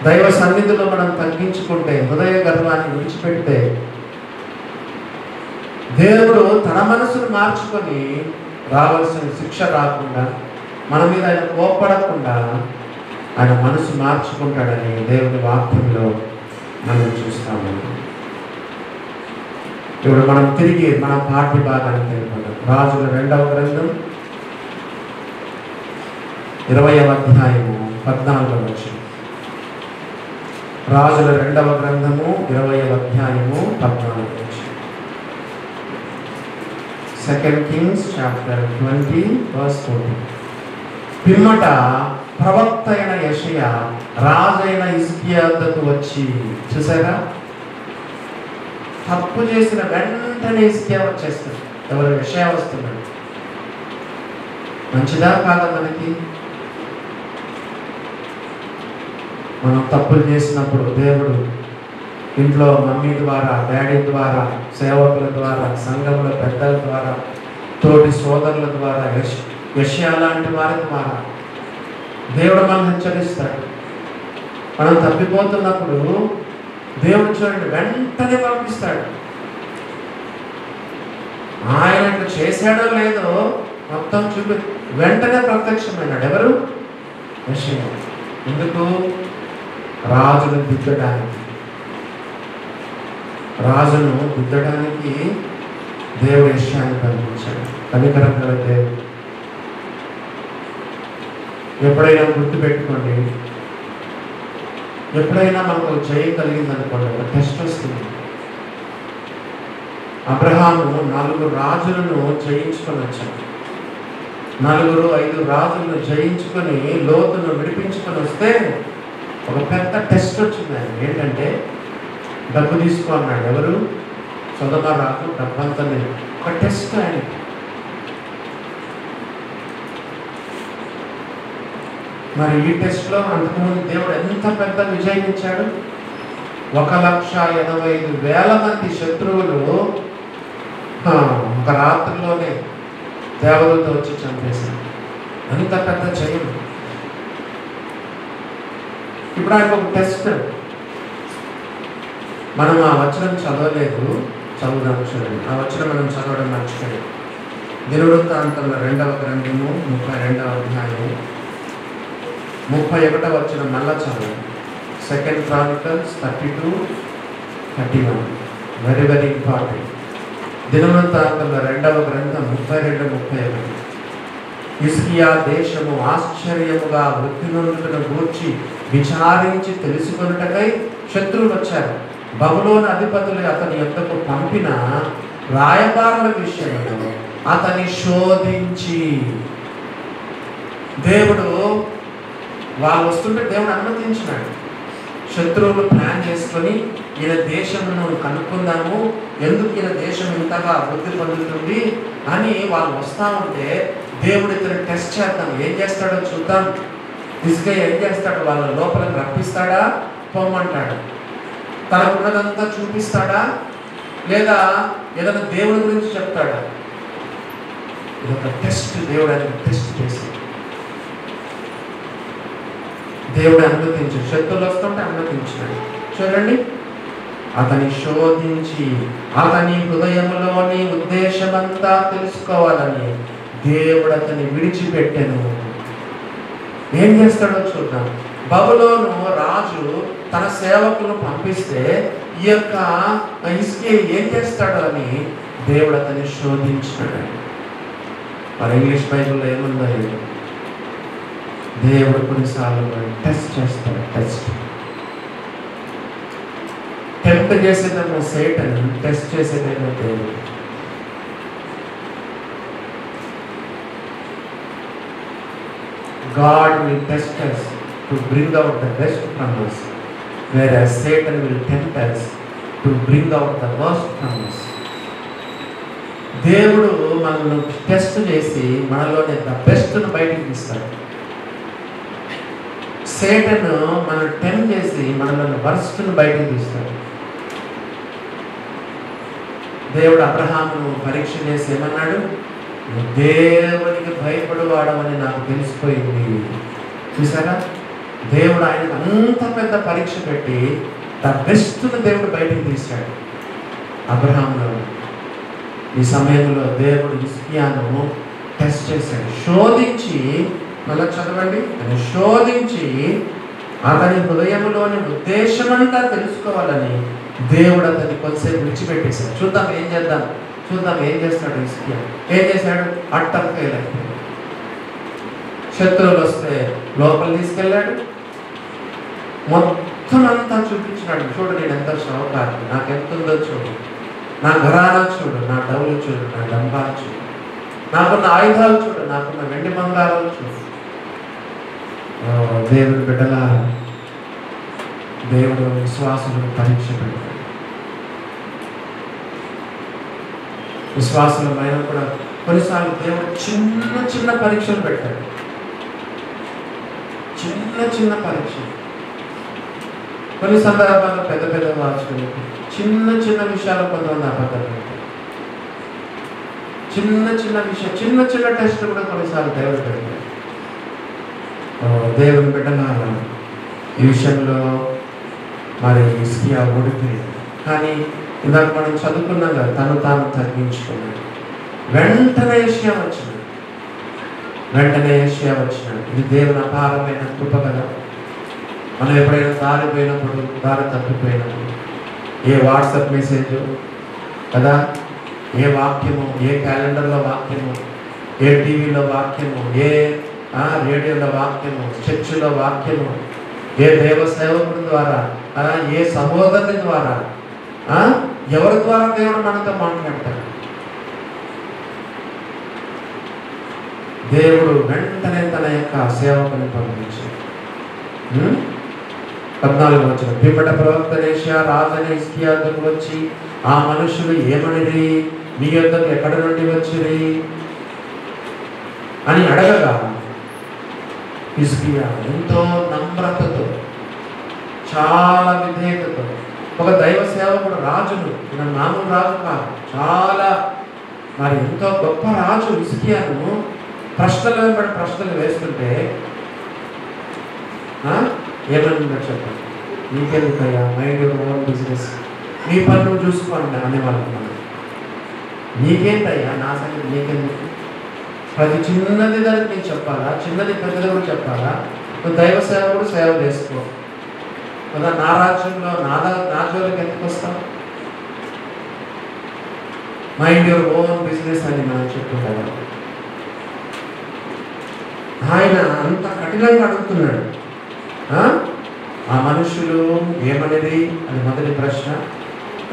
దైవ సన్నిధిలో మనం తగ్గించుకుంటే, హృదయ గర్వాన్ని విడిచిపెడితే దేవుడు తన మనసును మార్చుకొని రావాల్సిన శిక్ష రాకుండా, మన మీద ఆయన కోప్పడకుండా ఆయన మనసు మార్చుకుంటాడని దేవుని వాక్యంలో మనం చూస్తాము. ఇప్పుడు మనం తిరిగి మన పాఠ్య భాగానికి వెళ్ళిపోతాం. రాజుల 2వ గ్రంథం 20వ అధ్యాయము 14వ వచనం. రాజుల 2వ గ్రంథము 20వ అధ్యాయము 14వ వచనం. 2 Kings chapter 20 verse 14. పిమ్మట ప్రవక్త అయిన యెషయా రాజైన హిజ్కియా వద్దకు వచ్చి, చూసారా, తప్పు చేసిన వెంటనే హిజ్కియా వచ్చేస్తాడు. ఎవరు? యెషయా వస్తున్నాడు. మంచిదా కాదా? మనకి మనం తప్పులు చేసినప్పుడు దేవుడు ఇంట్లో మమ్మీ ద్వారా, డాడీ ద్వారా, సేవకుల ద్వారా, సంఘంలో పెద్దల ద్వారా, తోటి సోదరుల ద్వారా, యెషయా లాంటి వారి ద్వారా దేవుడు మనం హెచ్చరిస్తాడు. మనం తప్పిపోతున్నప్పుడు దేవుడు చూడండి వెంటనే పంపిస్తాడు. ఆయన ఇట్లా చేశాడో లేదో మొత్తం వెంటనే ప్రత్యక్షమైనాడు. ఎవరు? యెషయా. ఎందుకు? రాజును దిద్దడానికి. రాజును దిద్దడానికి దేవుడు యెషయాని పంపించాడు. కనికరం గల దేవుడు. ఎప్పుడైనా గుర్తుపెట్టుకోండి, ఎప్పుడైనా మనకు జయం కలిగిందనుకోండి, ఒక టెస్ట్ వస్తుంది. అబ్రహాము 4 రాజులను జయించుకొని వచ్చాడు. 4-5 రాజులను జయించుకొని లోతును విడిపించుకొని వస్తే ఒక పెద్ద టెస్ట్ వచ్చింది. ఆయన ఏంటంటే డబ్బు తీసుకో అన్నాడు. ఎవరు? సొదొమ రాజు డబ్బంతా. ఒక టెస్ట్ ఆయన. మరి ఈ టెస్ట్లో అంతకుముందు దేవుడు ఎంత పెద్ద విజయం ఇచ్చాడు. 1,85,000 మంది శత్రువులు ఒక రాత్రిలోనే దేవతలతో వచ్చి చంపేశారు. అంత పెద్ద జయం. ఇప్పుడు ఆయనకు ఒక టెస్ట్. మనం ఆ వచనం చదవలేదు, చదువుదాం చూడండి. ఆ వచనం మనం చదవడం మర్చిపోయాం. దినవృత్తాంతంలో 2వ గ్రంథము 32వ అధ్యాయము 31వ వచనం మళ్ళా చదవండి. 2 Chronicles 32-31. Very very important. దినవృత్తాంతంలో 2వ గ్రంథం 32-31. హిజ్కియా దేశము ఆశ్చర్యముగా వృద్ధి నొందుటను గూర్చి విచారించి తెలుసుకొనుటకై శత్రువులు వచ్చారు. బబులోను అధిపతులు అతని యొద్దకు పంపిన రాయబారుల విషయంలో అతని శోధించి, దేవుడు వాళ్ళు వస్తుంటే దేవుడు అనుమతించినాడు. శత్రువులు ప్లాన్ చేసుకొని ఈయన దేశమును కనుక్కుందాము, ఎందుకు ఈయన దేశం ఇంతగా అభివృద్ధి పొందుతుంది అని వాళ్ళు వస్తూ ఉంటే దేవుడు ఇతను టెస్ట్ చేద్దాం, ఏం చేస్తాడో చూద్దాం. హిజ్కియా ఏం చేస్తాడు? వాళ్ళ లోపలికి రప్పిస్తాడా, పొమ్మంటాడు? తనకున్నదంతా చూపిస్తాడా, లేదా ఏదైనా దేవుడి గురించి చెప్తాడా? ఇదొక టెస్ట్. దేవుడు ఆయన టెస్ట్ చేశాడు. దేవుడు అనుమతించాడు. శత్రువులు వస్తుంటే అనుమతించాడు. చూడండి, అతని శోధించి అతని హృదయంలోని ఉద్దేశమంతా తెలుసుకోవాలని దేవుడు అతన్ని విడిచిపెట్టెను. ఏం చేస్తాడో చూద్దాం. బబులోను రాజు తన సేవకులను పంపిస్తే ఈ యొక్క హిజ్కియా ఏం చేస్తాడో అని దేవుడు అతన్ని శోధించాడు. మరి ఇంగ్లీష్ బైబిల్లో ఏముందో దేవుడు కొన్నిసార్లు టెస్ట్ చేస్తాడు. టెంప్ట్ చేసేదేమో సేటన్, టెస్ట్ చేసేదేమో దేవుడు. God will test us to bring out the best from us, whereas Satan will tempt us to bring out the worst from us. దేవుడు మనల్ని టెస్ట్ చేసి మనలోని ద బెస్ట్ను బయటికి తీస్తాడు. సేటన్ మనల్ని టెంప్ట్ చేసి మనలోని వర్స్ట్ను బయటికి తీస్తాడు. దేవుడు అబ్రహామును పరీక్ష చేసి ఏమన్నాడు? దేవునికి భయపడువాడమని నాకు తెలిసిపోయింది. చూసారా, దేవుడు ఆయనకు అంత పెద్ద పరీక్ష పెట్టి ద బెస్ట్ను దేవుడు బయటికి తీశాడు అబ్రహాములో. ఈ సమయంలో దేవుడు హిజ్కియాను టెస్ట్ చేశాడు, శోధించి, మళ్ళీ చదవండి, శోధించి అతని హృదయంలోని ఉద్దేశమంతా తెలుసుకోవాలని దేవుడు అతన్ని కొంతసేపు విడిచిపెట్టేశాడు. చూద్దాం ఏం చేస్తాడు హిజ్కియా. ఏం చేశాడు? అట్టకు ఫెయిల్ అయిపోయాడు. శత్రువులు వస్తే లోపల తీసుకెళ్ళాడు, మొత్తం అంతా చూపించినాడు. చూడు, నేను ఎంత షౌకారు, నాకు ఎంత ఉందో చూడు, నా ఘరానా చూడు, నా డబ్బులు చూడు, నా డంబాలు చూడు, నాకున్న ఆయుధాలు చూడు, నాకున్న వెండి బంగారాలు చూడు. దేవుడు బిడ్డలా, దేవుడు విశ్వాసులను పరీక్ష పెడతాడు. విశ్వాసులమైన కూడా కొన్నిసార్లు దేవుడు చిన్న పరీక్షలు పెట్టాడు. చిన్న పరీక్షలు. కొన్ని సందర్భాల్లో పెద్ద వాచుకుని చిన్న విషయాలు కొంతమంది అబద్ధాలు పెట్టారు. చిన్న విషయం, చిన్న టెస్ట్ కూడా కొన్నిసార్లు దేవుడు పెడతాడు. దేవుని బిడ్డలారా, ఈ విషయంలో మరి హిజ్కియా ఓడిపోయింది. కానీ ఇందాక మనం చదువుకున్నాం కదా, తాను తగ్గించుకున్నాడు. వెంటనే యెషయా వచ్చినాడు. ఇది దేవుని అపారమైన కృప కదా. మనం ఎప్పుడైనా దారి తప్పిపోయినప్పుడు, ఏ వాట్సాప్ మెసేజ్ కదా, ఏ వాక్యము, ఏ క్యాలెండర్లో వాక్యము, ఏ టీవీలో వాక్యము, ఏ రేడియోలో వాక్యము, చర్చిలో వాక్యము, ఏ దేవ సేవకుడి ద్వారా, ఏ సహోదరుని ద్వారా, ఎవరి ద్వారా దేవుడు మనతో మాట్లాడతాడు. దేవుడు వెంటనే తన యొక్క సేవకుని పంపించాడు. 14వ వచనం, పిమ్మట ప్రవక్త యెషయా రాజైన హిజ్కియా వద్దకు వచ్చి, ఆ మనుషులు ఏమనిరి, మీ యొద్దకు ఎక్కడి నుండి వచ్చిరి అని అడగగా, హిజ్కియా ఎంతో నమ్రతతో, చాలా విధేయతతో, ఒక దైవ సేవకుడు, రాజును, మామూలు రాజు కాదు, చాలా మరి ఎంతో గొప్ప రాజు హిజ్కియాను ప్రశ్నలు వేస్తుంటే ఏమన్నా చెప్పండి, నీకెందుకయ్యా, మైండ్ యువర్ ఓన్ బిజినెస్, నీ పని నువ్వు చూసుకోండి అనేవాళ్ళు. నీకేంటయ్యా, నా సంగతి నీకెందుకు? ప్రతి చిన్నది దానికి నేను చెప్పాలా, చిన్నది పెద్దది కూడా చెప్పాలా? నువ్వు దైవ సేవకుడు సేవ చేసుకో కదా, నా రాజ్యంలో నా జోలికి ఎందుకు వస్తావు? మైండ్ యువర్ ఓన్ బిజినెస్ అని మనం చెప్పుకుంటాం. ఆయన అంత కఠినంగా అడుగుతున్నాడు. ఆ మనుషులు ఏమనేది అని మొదటి ప్రశ్న.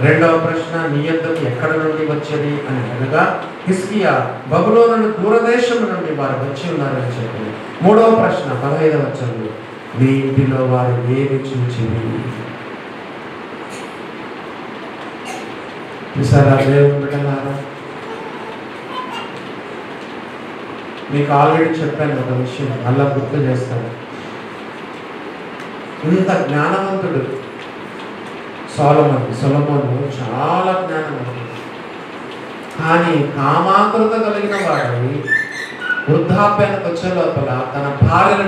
రెండవ ప్రశ్న, నీ యొద్దకు ఎక్కడ నుండి వచ్చేది అని అనగా, హిజ్కియా బబులోను దూరదేశం నుండి వారు వచ్చి ఉన్నారని చెప్పింది. మూడవ ప్రశ్న 15వ వచనంలో, మీ ఇంటిలో వారు ఏమి చూచింది? చూసారా దేవుని బిడ్డలారా, మీకు ఆల్రెడీ చెప్పాను ఒక విషయం, అలా గుర్తు చేస్తాను. ఇంత జ్ఞానవంతుడు సొలొమోను చాలా జ్ఞానవంతుడు. కానీ కామాతురత కలిగిన వాడు వృద్ధాప్యానికి వచ్చే లోపల తన భార్యల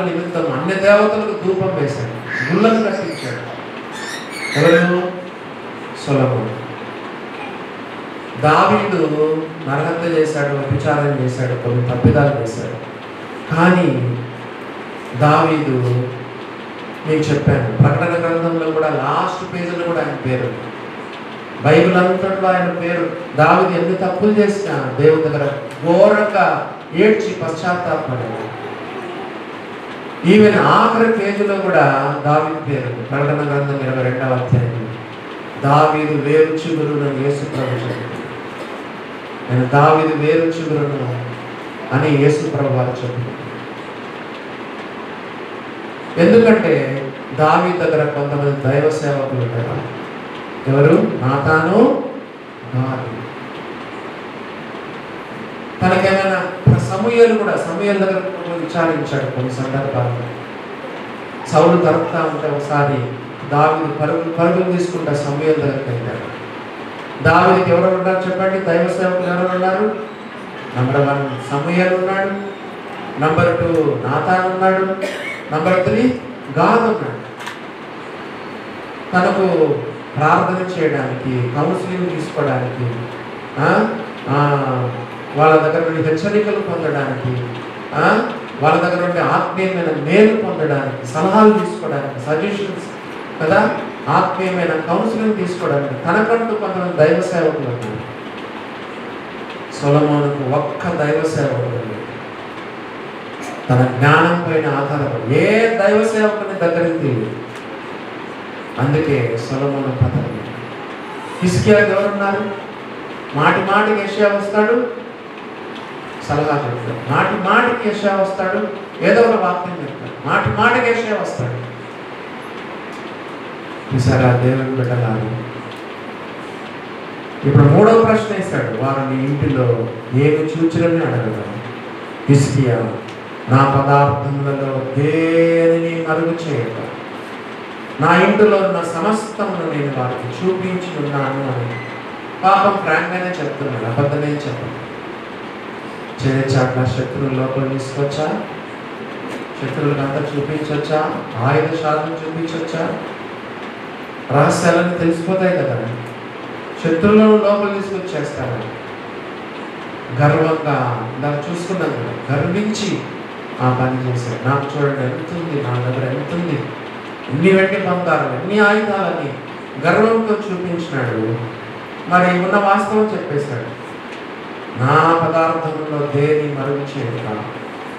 నిమిత్తము అన్య దేవతలకు ధూపం వేశాడు, గుళ్ళను కట్టించాడు. ఎవరు? సొలొమోను. దావీదు నరహత్య చేశాడు, వ్యభిచారం చేశాడు, కొన్ని తప్పిదాలు చేశాడు. కానీ దావీదు, మీకు చెప్పాను, ప్రకటన గ్రంథంలో కూడా లాస్ట్ పేజీలో కూడా ఆయన పేరు. బైబిల్ అంతట్లో ఆయన పేరు. దావీదు ఎన్ని తప్పులు చేసినా దేవుని దగ్గర ఘోరంగా ఏడ్చి పశ్చాత్తాపపడాడు. ఈవెన్ ఆఖరి పేజీలో కూడా దావీదు పేరు. ప్రకటన గ్రంథం 22వ అధ్యాయం, దావీదు వేరు చిగురును యేసు ప్రభు చెప్తాడు. నేను దావీదు వేరు చిగురును అని యేసు ప్రభు వారు చెప్తారు. ఎందుకంటే దావీదు దగ్గర కొంతమంది దైవ సేవకులు ఉంటారు. ఎవరు? నాతాను, దావీదు. తనకేమైనా సమూయేలు కూడా, సమూయేలు దగ్గర విచారించాడు కొన్ని సందర్భాల్లో. సౌలు తరుపుతా ఉంటే ఒకసారి దావీదు పరుగులు తీసుకుంటా సమూయేలు దగ్గరికి వెళ్ళాడు. దావీదుకి ఎవరు ఉన్నారు చెప్పండి? దైవ సేవకులు ఎవరు ఉన్నారు? నంబర్ 1 సమూయేలు ఉన్నాడు, నంబర్ 2 నాతాను ఉన్నాడు, నంబర్ 3 గాదు ఉన్నాడు. తనకు ప్రార్థన చేయడానికి, కౌన్సిలింగ్ తీసుకోవడానికి, వాళ్ళ దగ్గర నుండి హెచ్చరికలు పొందడానికి, వాళ్ళ దగ్గర నుండి ఆత్మీయమైన మేలు పొందడానికి, సలహాలు తీసుకోవడానికి, సజెషన్స్ కదా, ఆత్మీయమైన కౌన్సిలింగ్ తీసుకోవడానికి తనకంటూ కొంతమంది దైవ సేవకులు ఉన్నారు. సొలొమోనుకు ఒక్క దైవ సేవకుడు తన జ్ఞానం పైన ఆధారపడి ఏ దైవ సేవకుని దగ్గరికి తెలియదు. అందుకే సొలొమోను పతనం. హిజ్కియాకు ఎవరున్నారు? మాటి మాటికి యెషయా వస్తాడు, సలహా చెప్తాడు. మాటి మాటికి యెషయా వస్తాడు, ఏదో ఒక వాక్యం చెప్తాడు. మాటి మాటికి యెషయా వస్తాడు. ఈసారి ఆ దేవుని బిడ్డలారు ఇప్పుడు 3వ ప్రశ్న వేశాడు. వారు నీ ఇంటిలో ఏమి చూచిరని అడగగలరు. హిజ్కియా, నా పదార్థములలో దేనిని మరుగు చేయక నా ఇంటిలో ఉన్న సమస్తమును నేను వారికి చూపించి ఉన్నాను అని పాపం ఫ్రాంక్గానే చెప్తున్నాడు, అబద్ధమే చెప్పాడు. చేయొచ్చాక శత్రువుల లోపల తీసుకొచ్చా, శత్రువులకంతా చూపించొచ్చా, ఆయుధ సాధన చూపించొచ్చా, రహస్యాలన్నీ తెలిసిపోతాయి కదా. శత్రువులను లోపల తీసుకొచ్చేస్తాడు. గర్వంగా దాన్ని చూసుకున్నాను కదా, గర్వించి ఆ పని చేశాడు. నాకు చూడండి ఎంత ఉంది, నా దగ్గర ఎంత ఉంది, ఎన్ని వెండి బంగారం, ఎన్ని ఆయుధాలని గర్వంతో చూపించినాడు. మరి ఉన్న వాస్తవం చెప్పేశాడు. నా పదార్థంలో దేని మరుగు చేయక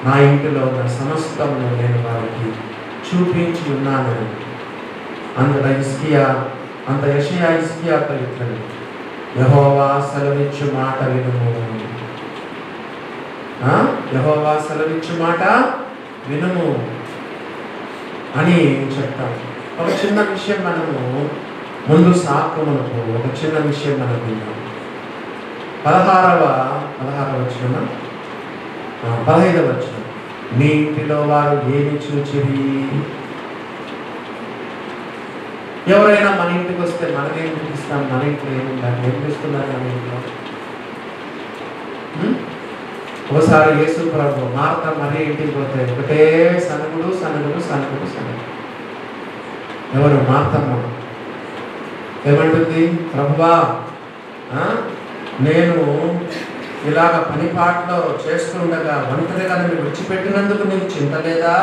నా ఇంటిలో ఉన్న సమస్తమును నేను వారికి చూపించి ఉన్నాను. అంతటా హిజ్కియా, అంత యెషయా హిజ్కియాతో ఇట్లని, యెహోవా సెలవిచ్చు మాట వినుము, యెహోవా సెలవిచ్చు మాట వినుము అని చెప్తాం. ఒక చిన్న విషయం మనము ముందు సాక్రమునకు ఒక చిన్న విషయం మనం విన్నాం. 15వ వచనం, 15వ వచనం, మీ ఇంటిలో వారు ఏమి చూచిరి? ఎవరైనా మన ఇంటికి వస్తే మనం ఏం చూపిస్తాం? మన ఇంట్లో ఏముంటారు? ఏం చూస్తున్నారు మన ఇంట్లో? ఒకసారి యేసు ప్రభు మార్త మరి ఇంటికి పోతే ఒకటే సనుగుడు సనుగుడు సనుగుడు సనుగుడు. ఎవరు? మార్తమ్మ ఏమంటుంది? ప్రభువా, నేను ఇలాగ పనిపాట్లో చేస్తుండగా ఒంటరిగా నన్ను విడిచిపెట్టినందుకు నీకు చింత లేదా?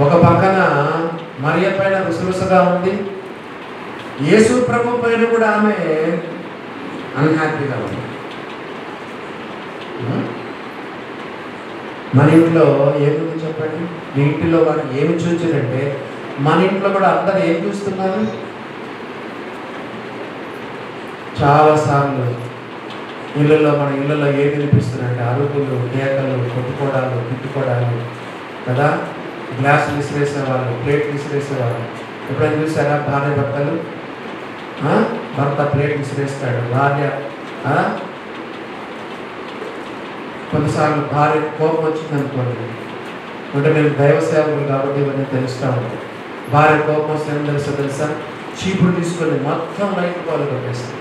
ఒక పక్కన మరియ పైన రుసరుసగా ఉంది, యేసు ప్రభు పైన కూడా ఆమె అన్హ్యాపీగా ఉంది. మన ఇంట్లో ఏముంది చెప్పండి? మీ ఇంటిలో వారు ఏమి చూచారంటే మన ఇంట్లో కూడా అందరు ఏం చూస్తున్నారు? చాలాసార్లు మన ఇళ్ళలో ఏం వినిపిస్తున్నాయంటే అరుపులు, కేకలు, కొట్టుకోవడాలు, తిట్టుకోవడాలు కదా. గ్లాసులు విసిరేసేవాళ్ళు, ప్లేట్లు విసిరేసేవాళ్ళు. ఎప్పుడైనా చూసారా? భార్య భర్తలు, భర్త ప్లేట్ విసిరేస్తాడు, భార్య కొన్నిసార్లు భార్య కోపం వచ్చింది అనుకోండి, అంటే మేము దైవ సేవకులు కాబట్టి ఇవన్నీ తెలుస్తూ ఉంటాం. భార్య కోపం వస్తే ఏం తెలుసా? చీపురు తీసుకొని మొత్తం లైట్ పాలు కొట్టేస్తాం.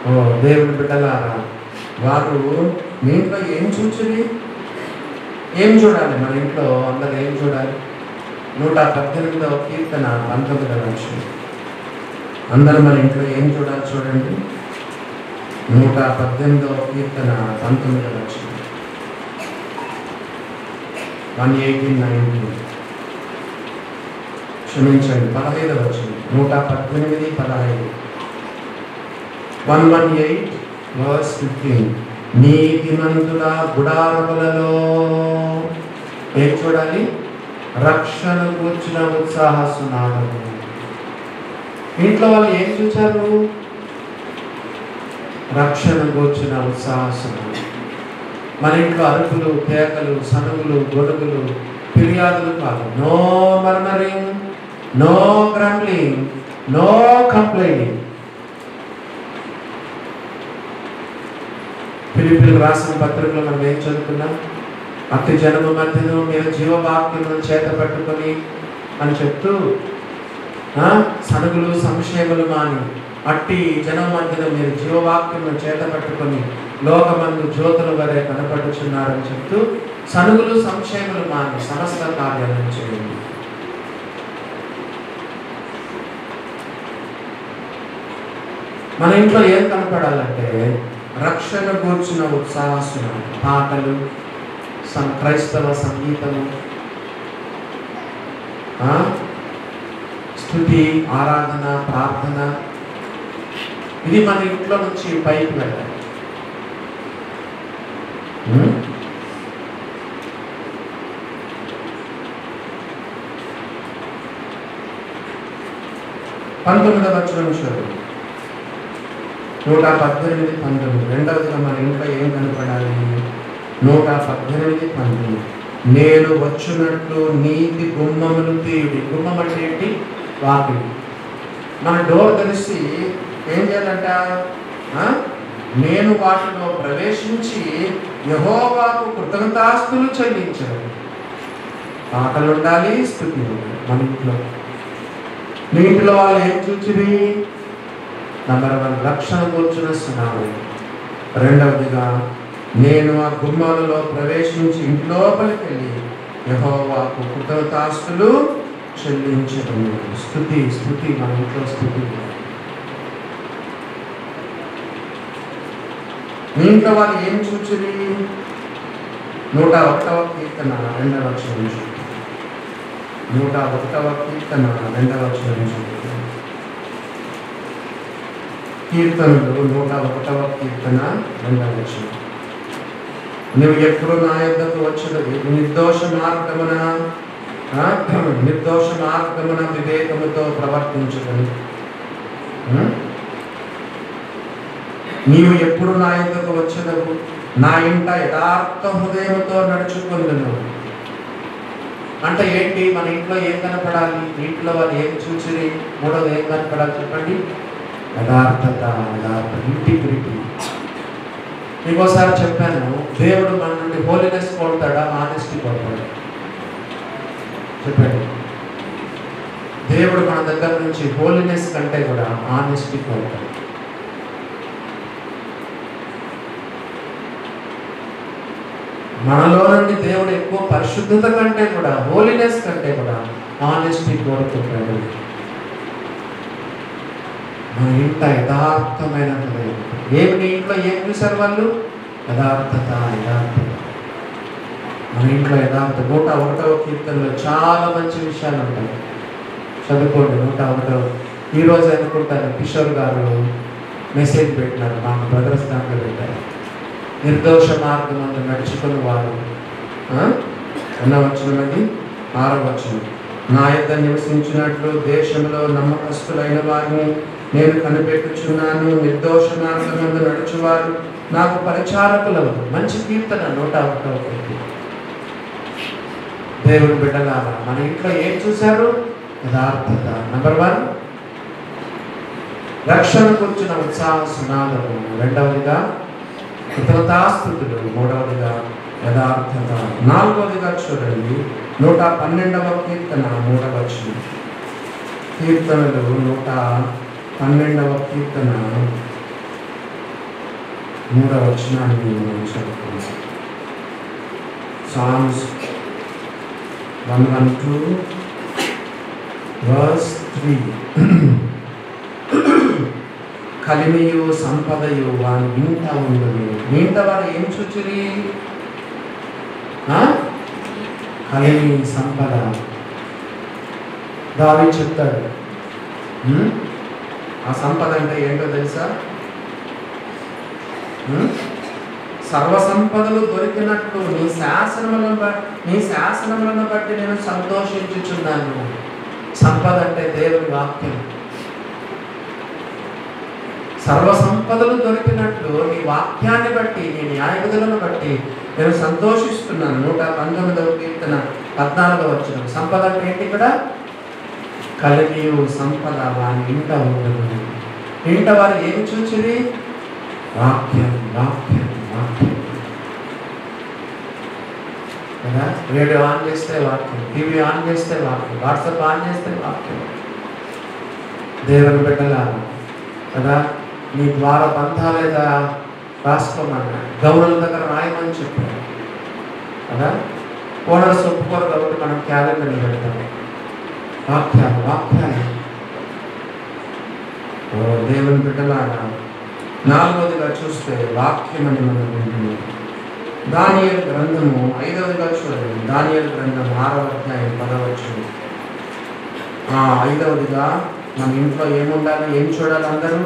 ఓ దేవుని బిడ్డలారా, వారు మీ ఇంట్లో ఏం చూచుది? ఏం చూడాలి? మన ఇంట్లో అందరు ఏం చూడాలి? 118వ కీర్తన 19వ వచనం. అందరూ మన ఇంట్లో ఏం చూడాలి చూడండి. 118వ కీర్తన 19వ వచనం. 118:19 క్షమించండి 15వ వచనం 118, 15. 118 verse 15. నీతిమంతుల గుడారములలో ఏం చూడాలి? రక్షణ కూర్చున్న ఉత్సాహ సునాదము. ఇంట్లో వాళ్ళు ఏం చూచారు? రక్షణ కూర్చున్న ఉత్సాహ సునాదం. మన ఇంట్లో అరుపులు, కేకలు, సనుగులు, గొడుగులు, ఫిర్యాదులు కాదు. No murmuring, no grumbling, no complaining. ఫిలిప్పీయులకు రాసిన పత్రికలో మనం ఏం చదువుకున్నాం? అతి జనము మధ్యను మీరు జీవవాక్యమును చేత పట్టుకొని అని చెప్తూ సనుగులు సంశయములు మాని అట్టి జనం మధ్యన మీరు జీవవాక్యమును చేత పట్టుకొని లోకమందు జ్యోతుల వరే కనపడుచున్నారని చెప్తూ సనుగులు సంశయములు మాని సమస్త కార్యాలను చేయండి. మన ఇంట్లో ఏం కనపడాలంటే రక్షణ కూర్చున్న ఉత్సాహం, పాటలు, క్రైస్తవ సంగీతము, స్తుతి, ఆరాధన, ప్రార్థన. ఇది మన ఇంట్లో నుంచి పైకి వెళ్ళాలి. పంతొమ్మిదవ వచనం చూడండి. 118, 19. రెండవదిగా మన ఇంట్లో ఏం కనపడాలి? 118, 19. నేను వచ్చినట్లు నీతి గుమ్మములు తీయుడి. గుమ్మం అంటే ఏంటి? వాకిలి. మన డోర్ తెలిసి ఏం చేయాలంట? నేను వాటిలో ప్రవేశించి యెహోవాకు కృతజ్ఞతాస్తులు చెల్లించాను. పాటలు ఉండాలి, స్తుతి ఉండాలి మన ఇంట్లో. మీ ఇంట్లో వాళ్ళు ఏం చూచిరి? నంబర్ 1 రక్షణ కూర్చున్న సునామీ. రెండవదిగా నేను ఆ గుమ్మాలలో ప్రవేశించి ఇంటి లోపలికి వెళ్ళి యెహోవాకు కృతజ్ఞతాస్తులు చెల్లించడం. స్తుతి, స్తుతి మన ఇంట్లో స్తుతి. మీ ఇంట్లో వాళ్ళు ఏం చూచిరి? 101వ కీర్తన 2వ వచనం. 101వ కీర్తన 2వ వచనం. కీర్తనలు 101వ కీర్తన 2వ వచనం. నువ్వు ఎప్పుడు నా యొద్దకు వచ్చేది నిర్దోష మార్గమున వివేకముతో ప్రవర్తించుకొని. నీవు ఎప్పుడు నా యొద్దకు వచ్చేదవు నా ఇంట యథార్థ హృదయముతో నడుచుకుందును. అంటే ఏంటి? మన ఇంట్లో ఏం కనపడాలి? ఇంట్లో వాళ్ళు ఏం చూసిరి? మూడోది ఏం కనపడాలి చెప్పండి? యథార్థత, ఇంటిగ్రిటీ. ఇంకోసారి చెప్పాను, దేవుడు మన నుండి హోలీనెస్ కోరుతాడా, ఆనెస్టీ కోరుతాడా? చెప్పండి. దేవుడు మన దగ్గర నుంచి హోలీనెస్ కంటే కూడా ఆనెస్టీ కోరుతాడు. మనలో నుండి దేవుడు ఎక్కువ పరిశుద్ధత కంటే కూడా, హోలీనెస్ కంటే కూడా ఆనెస్టీ కోరుతుంటాడు. మన ఇంట యథార్థమైన హృదయం. ఏమి ఇంట్లో ఏం చూశారు వాళ్ళు? యథార్థత. మన ఇంట్లో యథార్థ. 101వ కీర్తనలో చాలా మంచి విషయాలు ఉంటాయి, చదువుకోండి. 101. ఈరోజు అనుకుంటాను కిషోర్ గారు మెసేజ్ పెట్టినారు, మా బ్రదర్స్ దాంట్లో పెట్టారు. నిర్దోష మార్గమందు నడుచుకుని వారు ఎన్న వచనమది? 6వ వచనం. నా యొద్ద నివసించినట్లు దేశంలో నమ్మకస్తులైన వారిని నేను కనిపెట్టుచున్నాను. నిర్దోష మార్గమందు నడుచువారు నాకు పరిచారకులు. మంచి కీర్తన 101. దేవుని బిడ్డలారా, మన ఇంట్లో ఏం చూశారు? యథార్థత. నంబర్ 1 రక్షణ కూర్చున్న ఉత్సాహ సునాదము. రెండవదిగా కృతజ్ఞతాస్తుతులు. మూడవదిగా యథార్థత. నాలుగవదిగా చూడండి 112వ కీర్తన 3వ వచనం. కీర్తనలు 112వ కీర్తన 3వ వచనాన్ని మనం చదువుకుందాం. Psalms 112 verse 3. కలిమియు సంపదయు వాని ఇంట ఉండును. ఇంట వారు ఏం చూచిరి? కలిమి, సంపద. దావీదు చెప్తాడు. ఆ సంపద అంటే ఏంటో తెలుసా? సర్వ సంపదలు దొరికినట్లు నీ శాసనములను బట్టి నేను సంతోషించుచున్నాను. సంపద అంటే దేవుని వాక్యం. సర్వ సంపదలు దొరికినట్లు నీ వాక్యాన్ని బట్టి, నీ న్యాయవిధులను బట్టి నేను సంతోషిస్తున్నాను. 119వ కీర్తన 14వ వచనం. సంపద అంటే ఏంటి? ఇక్కడ కలిగియు సంపద వారి ఇంట ఉండదు. ఇంట వారు ఏమి చూచిరి? వాక్యం, వాక్యం, వాక్యం కదా. రేడియో ఆన్ చేస్తే వాక్యం, టీవీ ఆన్ చేస్తే వాక్యం, వాట్సాప్ ఆన్ చేస్తే వాక్యం. దేవుని బిడ్డలారా కదా, నీ ద్వారా బంధాలేదా రాసుకోమన్నాడు. గౌరవుల దగ్గర రాయమని చెప్పాడు కదా. ఓనర్స్ ఒప్పుకోరు కాబట్టి మనం క్యాలెండర్లు పెడతాం. వాక్యాలు, వాక్యాలు. ఓ దేవుని బిడ్డలారా, 4వదిగా చూస్తే వాక్యం అని మనం వింటున్నాం. దానియేలు గ్రంథము 5వదిగా చూడండి. దానియేలు గ్రంథం 6వ అధ్యాయం 10వ వచనం. 5వదిగా మన ఇంట్లో ఏముండాలి, ఏం చూడాలి అందరూ?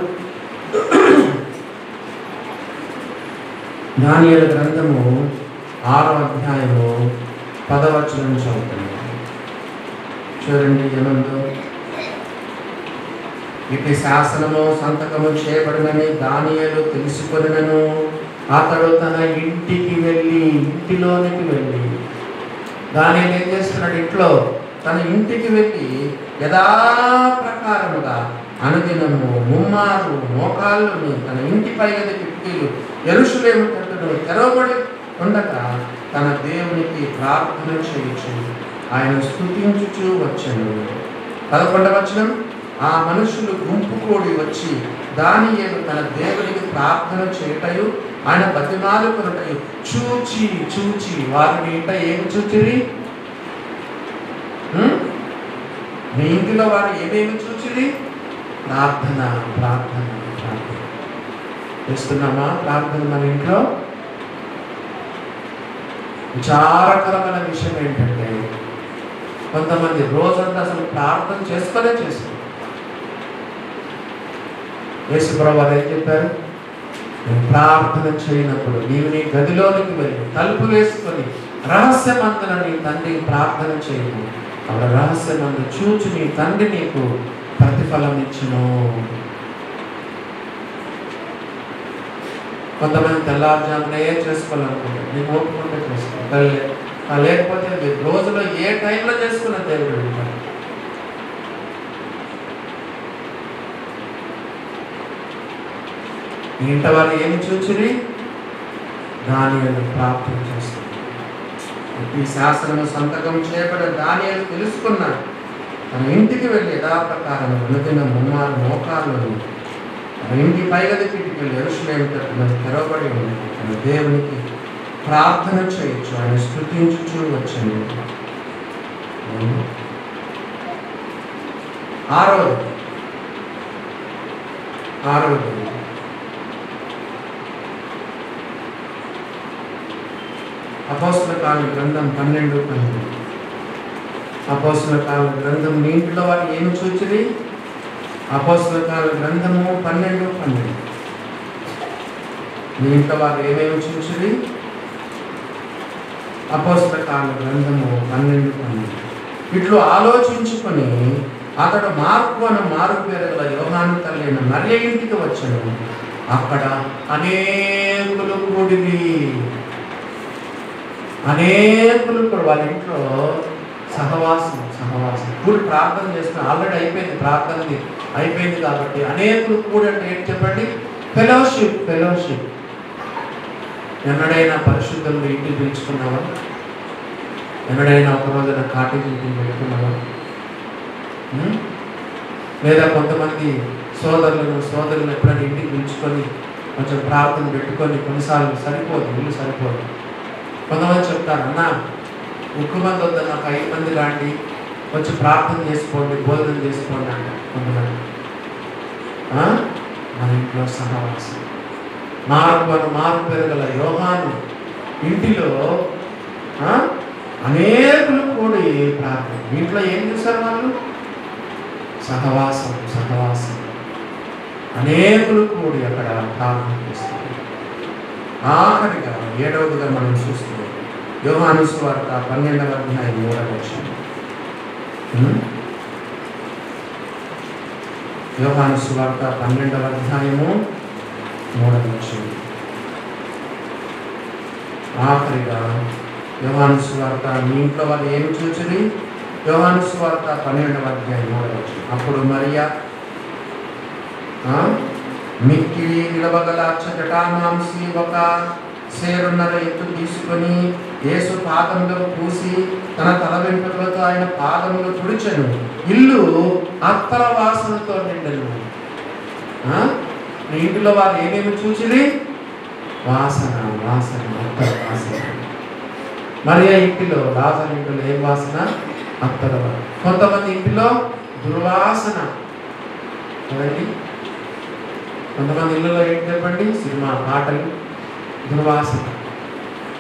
దానియేలు గ్రంథము 6వ అధ్యాయము 10వ వచనం చదువుతుంది. చూడండి ఏమందో. ఇటు శాసనము సంతకము చేయబడినని దానియేలు తెలుసుకొనినను అతడు తన ఇంటిలోనికి వెళ్ళి దానియేలు ఏం చేస్తున్నాడు? ఇంట్లో తన ఇంటికి వెళ్ళి యథాప్రకారముగా అనుదినము ముమ్మారు మోకాళ్ళుని తన ఇంటి పైగది కిటికీలు యెరూషలేము తట్టును తెరవబడి ఉండగా తన దేవునికి ప్రార్థన చేయించు ఆయన స్తుతించుచూ వచ్చెను. 11వ వచనం. ఆ మనుషులు గుంపు కూడి వచ్చి దానియేలు తన దేవునికి ప్రార్థన చేయటయు ఆయన బతిమాలుకొనుటయు చూచి చూచి వారిని ఇంట ఏమి చూచిరి? మీ ఇంటిలో వారు ఏమేమి చూచిరి? ప్రార్థన, ప్రార్థన, ప్రార్థన. చేస్తున్నామా ప్రార్థన మన ఇంట్లో? విచారకరమైన విషయం ఏంటంటే కొంతమంది రోజంతా అసలు ప్రార్థన చేసుకునే చేస్తారు. యేసుప్రభువు వారు ఏం చెప్పారు? ప్రార్థన చేయనప్పుడు నీవు నీ గదిలోనికి వెళ్ళి తలుపు వేసుకొని రహస్యమందున నీ తండ్రికి ప్రార్థన చేయము. అక్కడ రహస్యమందు చూచి నీ తండ్రి నీకు ప్రతిఫలం ఇచ్చును. కొంతమంది తెల్లారుజామునే చేసుకోవాలనుకుంటారు. నీకు ఓపుకుంటే చేసుకో, లేకపోతే రోజులో ఏ టైంలో చేసుకున్న దేవుడు ఉంటాడు. ఇంట వారు ఏమి చూచిరి? దానియేలు ప్రార్థన చేస్తారు. ఈ శాసనము సంతకం చేయబడిన దానియేలు తెలుసుకున్నాడు. తన ఇంటికి వెళ్ళి యథాప్రకారం అనుదిన ముమ్మారు మోకాళ్ళను తన ఇంటి పైగది కిటికీలు యెరూషలేము తట్టున తెరవబడి ఉంది. తన దేవునికి ప్రార్థన చేయొచ్చు, ఆయన స్తుతించుచూ వచ్చాను. 6వది అపోస్తల కాల గ్రంథం 12:12. అపోస్తల కాల గ్రంథం మీ ఇంట్లో వారు ఏమి చూచిరి? అపోస్తల కాల గ్రంథము 12:12. మీ ఇంట్లో వారు ఏమేమి చూచిరి? అపోస్తల కాల గ్రంథము 12:12. ఇట్లు ఆలోచించుకొని అతడు మార్కు అను మారు పేరు గల యోహాను తల్లి మరియ ఇంటికి వచ్చాను. అక్కడ అనేకులు కూడిరి. అనేకులు కూడా వాళ్ళ ఇంట్లో సహవాసం కూడి ప్రార్థన చేస్తున్న. ఆల్రెడీ అయిపోయింది, ప్రార్థన అయిపోయింది కాబట్టి అనేకులు కూడి అంటే ఏంటి చెప్పండి? ఫెలోషిప్. ఎన్నడైనా పరిశుద్ధులు ఇంటికి పిలుచుకున్నావా? ఎన్నడైనా ఒక రోజున కాటేజ్ ఇంటికి పెట్టుకున్నావా? లేదా కొంతమంది సోదరులను ఎప్పుడైనా ఇంటికి పిలుచుకొని కొంచెం ప్రార్థన పెట్టుకొని కొన్నిసార్లు సరిపోదు, ఇల్లు సరిపోదు. కొంతమంది చెప్తారు, అన్న ఎక్కువ మంది వద్ద నాకు 5 మంది రాండి, కొంచెం ప్రార్థన చేసుకోండి, భోజనం చేసుకోండి అంట కొంతమంది. మన ఇంట్లో సహవాసం. మారు పేరు గల యోహాను ఇంటిలో అనేకులు కూడి ప్రార్థన. ఇంట్లో ఏం చూశారు వాళ్ళు? సహవాసం అనేకులు కూడి అక్కడ ప్రార్థన చేస్తారు. ఆఖరిగా 7వదిగా మనం చూస్తే యోహాను సువార్త 12వ అధ్యాయం 3వ వచనం. యోహాను సువార్త 12వ అధ్యాయము 3వ వచనం. ఆఖరిగా యోహాను సువార్త మీ ఇంట్లో వాళ్ళు ఏమి చూచిరి? యోహాను సువార్త 12వ అధ్యాయం 3వ వచనం. అప్పుడు మరియా మిక్కిలి నిలవగల జటామాంసి ఒక సేరున్నర ఎత్తు తీసుకొని యేసు పాదములకు పూసి తన తల వెంట్రుకలతో ఆయన పాదములు తుడిచెను. ఇల్లు అత్తర వాసనతో నిండెను. నీ ఇంటిలో వారు ఏమేమి చూచిరి? వాసన అత్తర వాసన. మరియా ఇంటిలో, లాజరు ఇంటిలో ఏం వాసన? అత్తర. కొంతమంది ఇంటిలో దుర్వాసన కదండి. కొంతమంది ఇళ్ళలో ఏంటి చెప్పండి? సినిమా పాటలు, దుర్వాసన,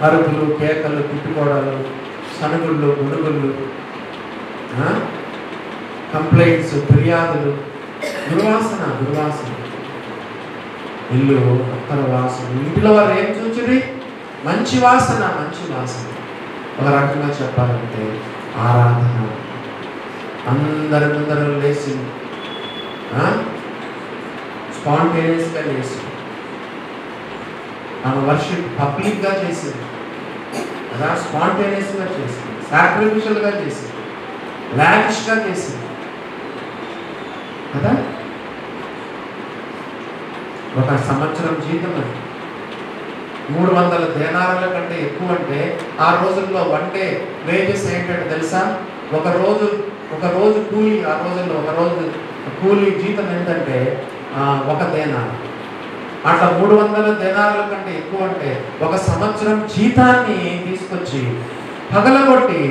అరుపులు, కేకలు, తిట్టుకోవడాలు, సనుగుళ్ళు, గుడుగుళ్ళు, కంప్లైంట్స్, ఫిర్యాదులు, దుర్వాసన. ఇల్లు అత్తర వాసన. ఇంటిలో వారు ఏం చూచిరి? మంచి వాసన. ఒక రకంగా చెప్పాలంటే ఆరాధన. అందరి ముందర లేచి స్పాంటేనియస్గా చేసి ఆమె వర్షిప్ పబ్లిక్గా చేసింది కదా. స్పాంటేనియస్గా చేసింది, సాక్రిఫిషియల్గా చేసింది, లావిష్గా చేసింది కదా. ఒక సంవత్సరం జీతం అది 300 దేనారాల కంటే ఎక్కువ. అంటే ఆ రోజుల్లో వన్ డే వేజెస్ ఏంటంటే తెలుసా? ఒక రోజు కూలీ, ఆ రోజుల్లో ఒక రోజు కూలీ జీతం ఏంటంటే 1 దేనార్. అట్లా 300 దేనారాల కంటే ఎక్కువ. అంటే ఒక సంవత్సరం జీతాన్ని తీసుకొచ్చి పగలగొట్టి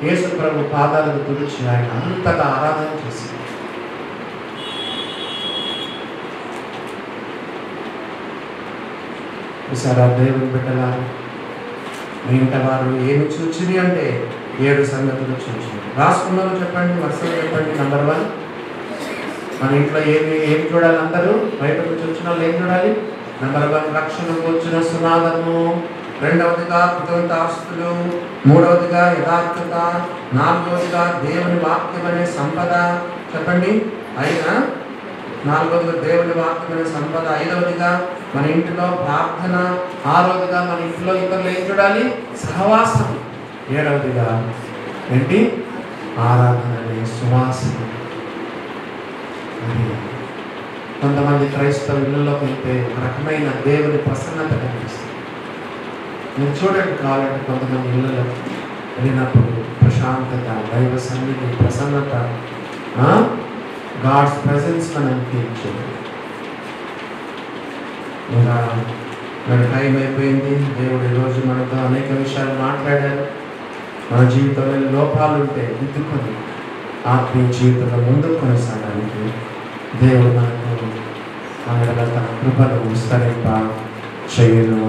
యేసు ప్రభు పాదాలకు తుడిచి ఆయన అంతగా ఆరాధన చేసింది. ఈసారి దేవుని బిడ్డలా మీ ఇంట వారు ఏమి చూచిరి అంటే 7 సంగతులు చూచి రాసుకున్నారో చెప్పండి, వరుసగా చెప్పండి. నంబర్ 1, మన ఇంట్లో ఏమి చూడాలి? అందరూ బయట నుంచి వచ్చిన వాళ్ళు ఏం చూడాలి? నంబర్ 1 రక్షణకు వచ్చిన సునాదము, 2వదిగా కృతజ్ఞతాస్తులు, 3వదిగా యథార్థత, 4వదిగా దేవుని వాక్యం అనే సంపద. చెప్పండి. 4వదిగా దేవుని వాక్యం అనే సంపద, 5వదిగా మన ఇంటిలో ప్రార్థన, 6వదిగా మన ఇంట్లో ఇతరులు ఏం చూడాలి? సహవాసం, 7వదిగా ఏంటి? ఆరాధన అనే సువాసన. కొంతమంది క్రైస్తవ ఇళ్ళలోకి వెళ్తే ఒక రకమైన దేవుని ప్రసన్నత కనిపిస్తుంది. మీరు చూడండి, కావాలంటే కొంతమంది ఇళ్ళలో వెళ్ళినప్పుడు ప్రశాంతత, దైవ సన్నిధి, ప్రసన్నత, గాడ్స్ ప్రెజెన్స్ మనం ఫీల్ చేయాలి. ఇంకా మన టైం అయిపోయింది. దేవుడు ఈరోజు మనతో అనేక విషయాలు మాట్లాడారు. మన జీవితంలో లోపాలు ఉంటే దిద్దుకొని ఆత్మీయ జీవితంలో ముందుకు కొనసాగడానికి దేవుడు మనకు తన కృపను విస్తరింప చేయను.